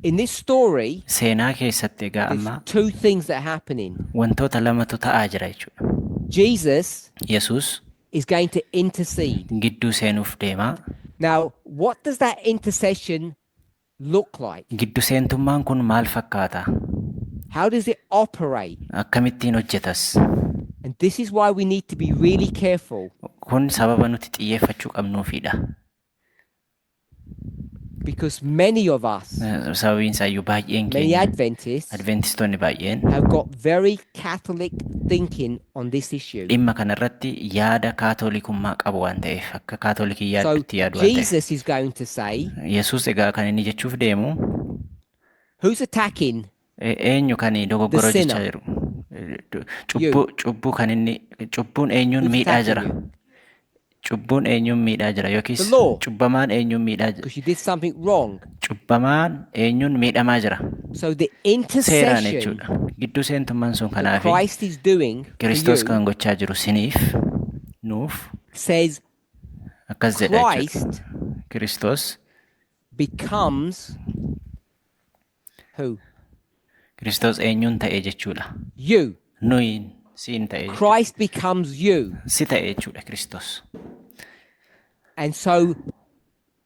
in this story, Seenaa keessatti egaa there's amma two things that are happening. wantoota lamatu ta'aa jira jechuudha. Jesus Yesus is going to intercede. gidduu seenuuf deemaa. Now, what does that intercession look like? Giddu seentummaan kun maal fakkaata? How does it operate? Akkamittiin hojjetas? And this is why we need to be really careful, Kun sababa nuti xiyyeeffachuu qabnuufidha. because many of us, Sababiin isaayyuu baay'een many keenya Adventists, Adventistoonni baay'een have got very Catholic thinking on this issue. dhimma kanarratti yaada kaatolikummaa qabu waan ta'eef akka kaatolikii So yaadutti yaadu waan ta'eef. Jesus is going to say, Yesus egaa kan inni jechuuf deemu who's attacking? eenyu kan dogoggora The jechaa sinner. jiru? Cubbuun eenyuun Who's miidhaa attacking jira? you? Cubbuun eenyuun miidhaa jira yookiis The law. cubbamaan eenyuun miidhaa jira? Because you did something wrong. Cubbamaan eenyuun miidhamaa jira? So the Seeraan intercession jechuudha. Gidduu seentummaan sun that kanaaf Christ is doing for Kiristoos you kan gochaa jiru siniif nuuf says akkas jedha Christ jechuudha. Kiristoos becomes who? Kiristoos eenyuun ta'e jechuudha. You. Nuyi siin ta'e jechuudha. Christ becomes you. Si ta'e jechuudha Kiristoos. And so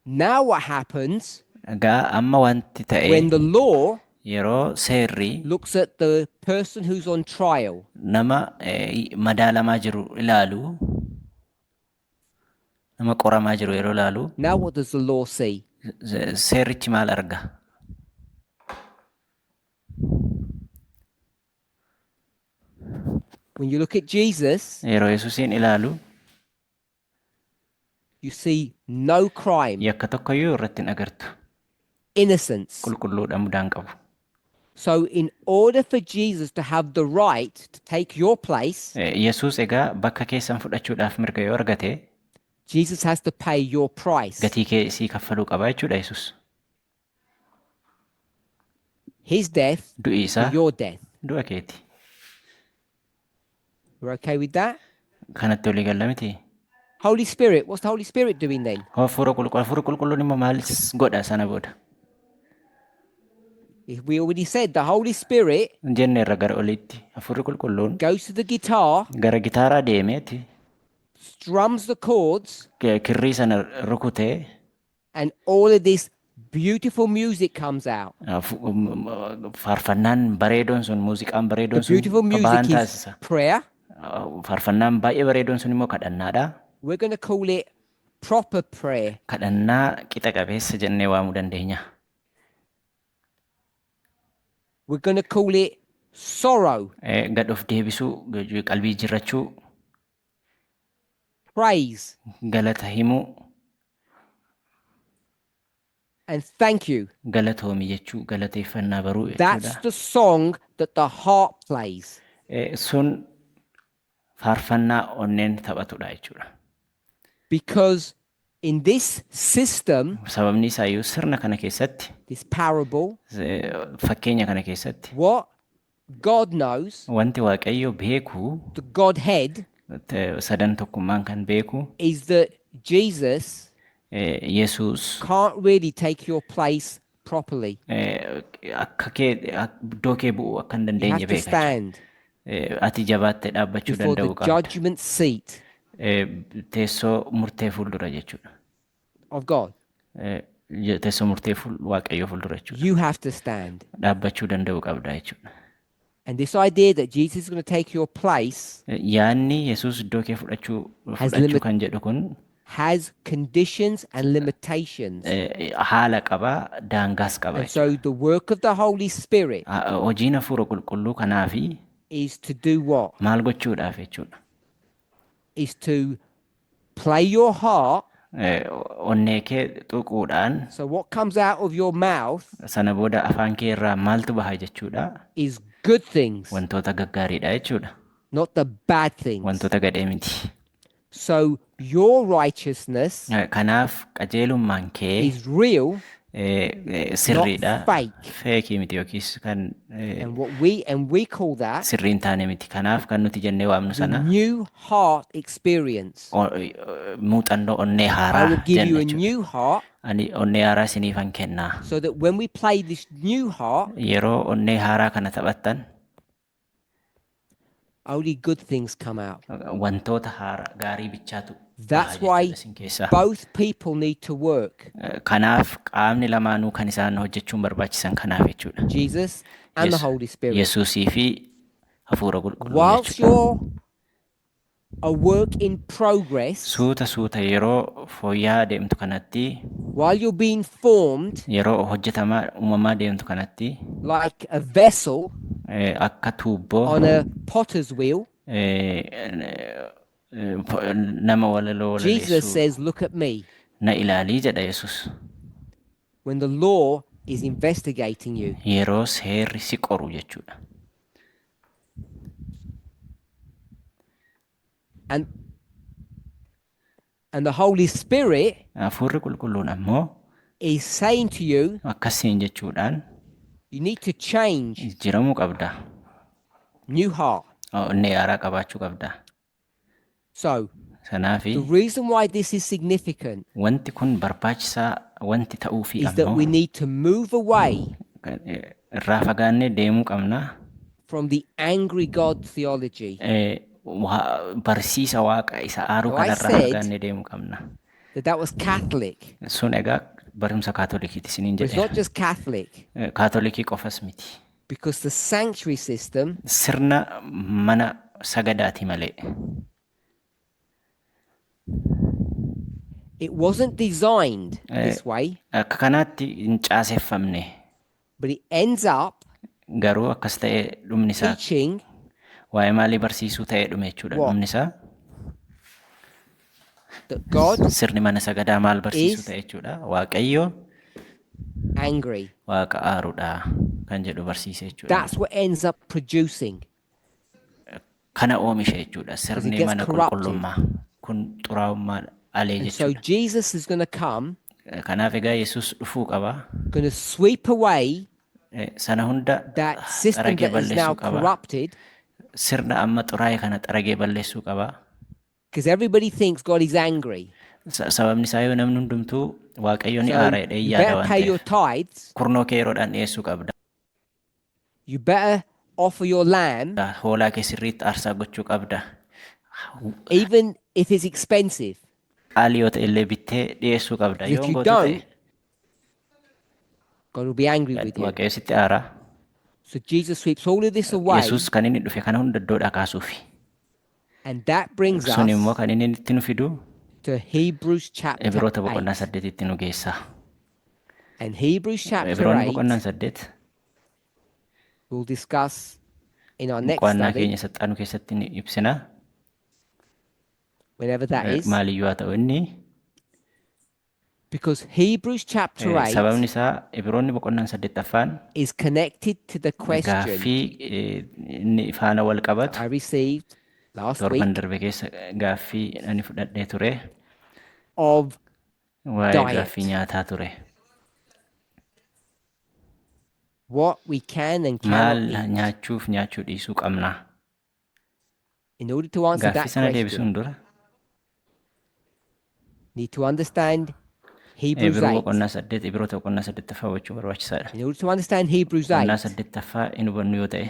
now what happens Egaa amma wanti when ta'e the law yeroo seerri looks at the person who's on trial? nama madaalamaa jiru ilaalu, nama qoramaa jiru yeroo ilaalu, Now what does the law see? seerrichi maal arga? When you look at Jesus, Yeroo Yesuusiin ilaalu you see no crime, yakka tokkoyyuu irratti hin agartu. innocence. Qulqulluudha mudaan qabu. So in order for Jesus to have the right to take your place, Yesuus egaa bakka keessan fudhachuudhaaf mirga yoo argate Jesus has to pay your price. gatii kee sii kaffaluu qaba jechuudha Yesuus. His death Du'i for isaa your death. du'a keeti. We're okay with that? Kanatti olii galla miti. Holy Spirit, what's the Holy Spirit doing then? Hafuura qulqulluun immoo maal godha sana booda? If we already said the Holy Spirit Jenne irra gara olitti hafuurri qulqulluun goes to the guitar, gara gitaaraa deemeeti strums the chords, kirrii sana rukutee and all of this beautiful music comes out. faarfannaan bareedoon sun muuziqaan The bareedoon sun beautiful bahan music is taasisa. prayer. Faarfannaan baay'ee bareedoon sun immoo kadhannaadha. We're going to call it proper prayer. Kadhannaa qixa qabeessa jennee waamuu dandeenya. We're going to call it sorrow, Gad of deebisuu, qalbii jirrachuu, praise, galata himuu, and thank you. galatoomi jechuu, galateeffannaa baruu That's jechuudha. the song that the harp plays. Sun faarfannaa onneen taphatudha jechuudha. Because in this system, Sababni isaayyuu sirna kana keessatti, this parable, fakkeenya kana keessatti, what God knows, wanti Waaqayyo beeku, the Godhead, sadan tokkummaan kan beeku, is that Jesus Yesuus can't really take your place properly. akka kee iddoo kee bu'uu akka hin You dandeenye have to beeka. stand Ati jabaattee dhaabbachuu before the danda'uu qabda. judgment seat Teessoo murtee fuuldura jechuudha. of God. Teessoo murtee Waaqayyoo fuuldura jechuudha. You have to stand. Dhaabbachuu danda'uu qabda jechuudha. And this idea that Jesus is going to take your place Yaanni Yesuus iddoo kee fudhachuu kan jedhu kun has conditions and limitations. haala qaba, daangaas qaba And so the work of the Holy Spirit hojiin hafuura qulqulluu kanaafi is to do what? maal gochuudhaaf jechuudha. Is to play your heart. Onnee kee tuquudhaan So what comes out of your mouth sana booda afaan kee irraa maaltu baha jechuudha. is good things, Wantoota gaggaariidha jechuudha. not the bad things. Wantoota gadhee miti. So your righteousness Kanaaf qajeelummaan kee is real, sirriidha. not fake. Feekii miti yookiis kan And we call that sirrii hin taane miti. Kanaaf kan nuti jennee waamnu the sana new heart experience. muuxannoo onnee I haaraa will give you jenna a jechuudha. new heart Ani onnee haaraa isiniifan kennaa. so that when we play this new heart, Yeroo onnee haaraa kana taphattan only good things come out. wantoota haaraa gaarii bichaatu That's baha why jechuudha isin keessaa. both people need to work, Kanaaf qaamni lamaanuu kan isaan hojjechuun barbaachisan kanaaf jechuudha. Jesus and the Holy Spirit. Yesuusii fi hafuura qulqulluu Whilst jechuudha. you're a work in progress, Suuta yeroo fooyya'aa deemtu kanatti, while you're being formed yeroo hojjetamaa uumamaa deemtu kanatti like a vessel akka tuubboo on a potter's wheel, nama walaloo Jesus walaleessu says, look at me. na ilaalii jedha Yesuus. When the law is investigating you. Yeroo seerri si qoru jechuudha. And the Holy Spirit Hafuurri qulqulluun ammoo is saying to you, akkasiin jechuudhaan you need to change, jijjiiramuu qabda. new heart. Onnee haaraa qabaachuu qabda. So Sanaafi the reason why this is significant wanti kun barbaachisaa wanti ta'uufi is that we ammoo need to move away irraa fagaannee deemuu qabna. from the angry God theology. Barsiisa waaqa isa aaruu So I kanarraa said fagaannee deemuu qabna. that was Catholic. Sun egaa barumsa kaatolikiiti isiniin But it's jedhe. not just Catholic, Kaatolikii qofas miti. because the sanctuary system Sirna mana sagadaati malee. it wasn't designed this way, Akka kanaatti hin caaseffamne. but it ends up Garuu akkas ta'ee dhumni isaa teaching waa'ee maalii barsiisuu ta'ee dhume jechuudha. What? Dhumni isaa that God sirni mana sagadaa maal barsiisuu is ta'e jechuudha. Waaqayyo angry. waaqa aaruudha kan jedhu barsiise jechuudha. That's what ends up producing. Kana oomisha jechuudha. Sirni gets mana corrupted. qulqullummaa kun xuraa'ummaa alee And so jechuudha. Jesus is going to come, Kanaaf egaa Yesuus dhufuu qaba. going to sweep away Sana hunda that system xaragee that is now balleessuu qaba. corrupted, Sirna amma xuraa'e kana xaragee balleessuu qaba. because everybody thinks God is angry. Sababni isaa yoo namni hundumtuu waaqayyo ni So aara jedhee you yaada better waan pay your ta'eef tithes. kurnoo kee yeroodhaan dhiyeessuu qabda. You better offer your lamb, Hoolaa kee sirriitti aarsaa gochuu qabda. even if it's expensive. Qaalii yoo ta'e illee bittee dhiyeessuu qabda. If Yoo you gootu ta'e don't, God will be angry with you. waaqayyo sitti aara. So Jesus sweeps all of this away, Yesuus kan inni dhufe kana hunda iddoodhaa kaasuufi. and that brings Sun immoo us kan inni itti nu fidu to Hebrews chapter Ibroota boqonnaa 8. 8tti nu geessa. And Hebrews chapter Ibroonni 8 boqonnaan 8 we'll discuss in our next qo'annaa study, keenya saxxaanu keessatti ni ibsina. whenever that is, Maaliyyuu haa ta'u inni because Hebrews chapter 8 sababni isaa Ibroonni boqonnaan 8ffaan is connected to the question gaaffii inni faana wal qabatu I received last torban week darbe keessa gaaffii ani fudhadhee ture of waa'ee diet. gaaffii nyaataa ture. what we can and Maal cannot eat. nyaachuuf nyaachuu dhiisuu qabna. In order to answer Gaaffii that sana question, deebisuun dura need to understand Hebrews Ibroo 8. boqonnaa 8 Ibroota boqonnaa 8ffaa hubachuu barbaachisaadha. In order to understand Hebrews Boqonnaa 8, 8ffaa hin hubannu yoo ta'e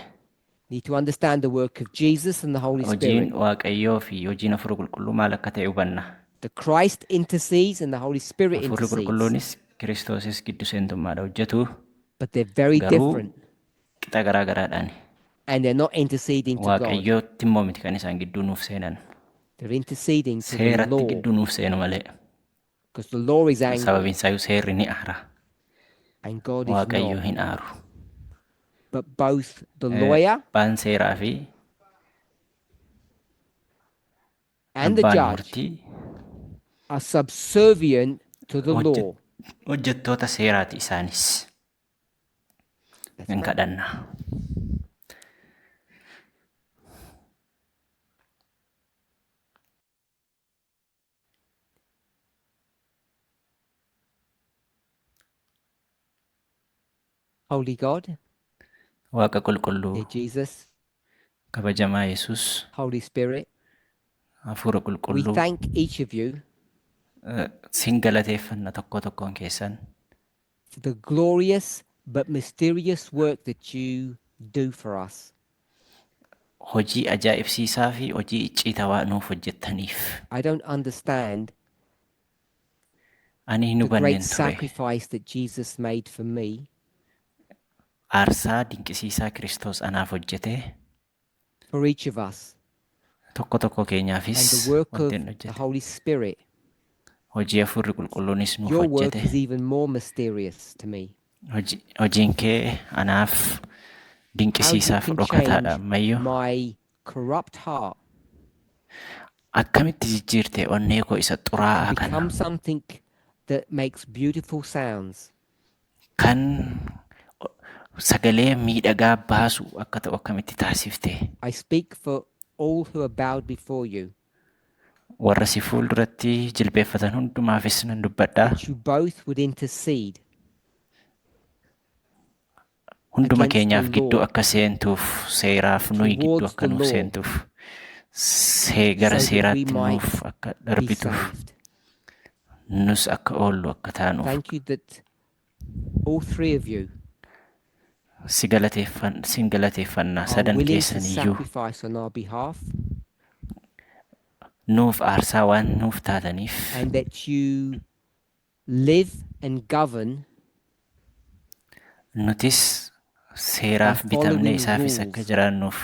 need to understand the work of Jesus and the Holy hojiin Spirit. waaqayyoo fi hojiin hafuura qulqulluu maal akka ta'e hubanna. The Christ intercedes and the Holy Spirit Hafuurri intercedes, qulqulluunis Kiristoosis gidduu seentummaadha hojjetu but they're very garuu different. qixa garaa garaadhaani. and they're not interceding to God. Waaqayyootti immoo miti kan isaan gidduu nuuf seenan. They're interceding to the Seeratti law, gidduu nuuf seenu malee. because the law is angry Sababiin isaayyuu seerri ni aara. and God is Waaqayyo not. hin aaru. But both the lawyer Abbaan seeraa fi and the abbaan judge murtii are subservient to the law. hojjettoota seeraati isaanis. Let's Hin pray. kadhanna. Holy God, Waaqa qulqulluu, dear Jesus, kabajamaa Yesus, Holy Spirit, Hafuura we qulqulluu, thank each of you sin galateeffanna tokko tokkoon keessan. for the glorious but mysterious work that you do for us. Hojii ajaa'ibsiisaa fi hojii icciitawaa nuuf hojjettaniif. I don't understand Ani hin the hubannen great ture. sacrifice that Jesus made for me, Aarsaa dinqisiisaa Kiristoos anaaf hojjete. for each of us, Tokko tokko and keenyaafis the work of wanti inni the hojjete. Holy Spirit. Hojii Hafuurri qulqulluunis nuuf Your work is hojjete. even more mysterious to me. Hojiin kee anaaf How you dinqisiisaaf can dhokataadha change ammayyuu. my corrupt heart Akkamitti jijjiirte onnee koo isa xuraa'aa and kana become something that makes beautiful sounds. kan sagalee miidhagaa baasu akka ta'u akkamitti taasifte. I speak for all who are bowed before you, Warra si fuulduratti jilbeeffatan hundumaafis nan dubbadha. that you both would intercede Hunduma against the keenyaaf gidduu law, akka seentuuf, seeraaf nuyi gidduu towards akka the nuuf law, seentuuf, gara so that we seeraatti might nuuf akka be darbituuf, saved. nus akka oollu akka taanuuf. Thank you that all three of you Sin galateeffannaa are sadan willing to keessaniyyuu sacrifice on our behalf, nuuf aarsaa waan nuuf taataniif and that you live and govern nutis seeraaf by bitamne following isaafis akka rules. jiraannuuf,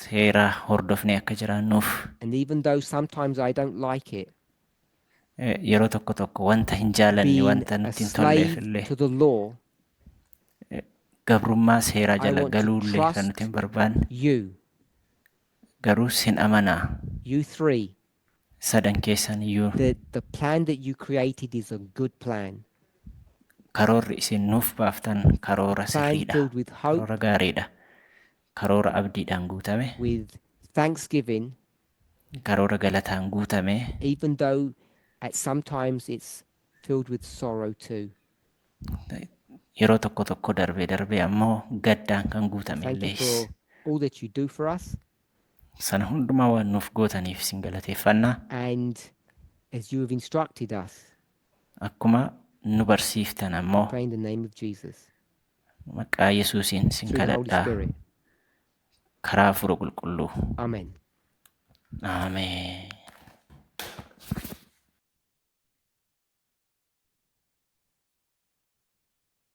seera hordofne akka jiraannuuf, And even though sometimes I don't like it, yeroo tokko tokko wanta hin jaalanne being wanta a nutti hin tolleef slave illee to the law, gabrummaa seeraa I jala want to galuullee kan trust nuti hin barbaanne you, garuu sin amanaa you three, sadan keessan iyyuu that the plan that you created is a good plan. karoorri isin nuuf baaftan karoora Plan sirriidha, filled with hope, karoora gaariidha, karoora abdiidhaan guutame, with thanksgiving, karoora galataan guutame, even though at sometimes it's filled with sorrow too. yeroo tokko tokko darbee ammoo gaddaan kan guutame Thank you illees. for all that you do for us, Sana hundumaa waan nuuf gootaniif sin galateeffannaa. and as you have instructed us, Akkuma nu barsiiftan ammoo pray in the name of Jesus, maqaa Yesuusiin sin through the Holy kadhadhaa. Spirit. Karaa Hafuura qulqulluu. Amen. Ameen.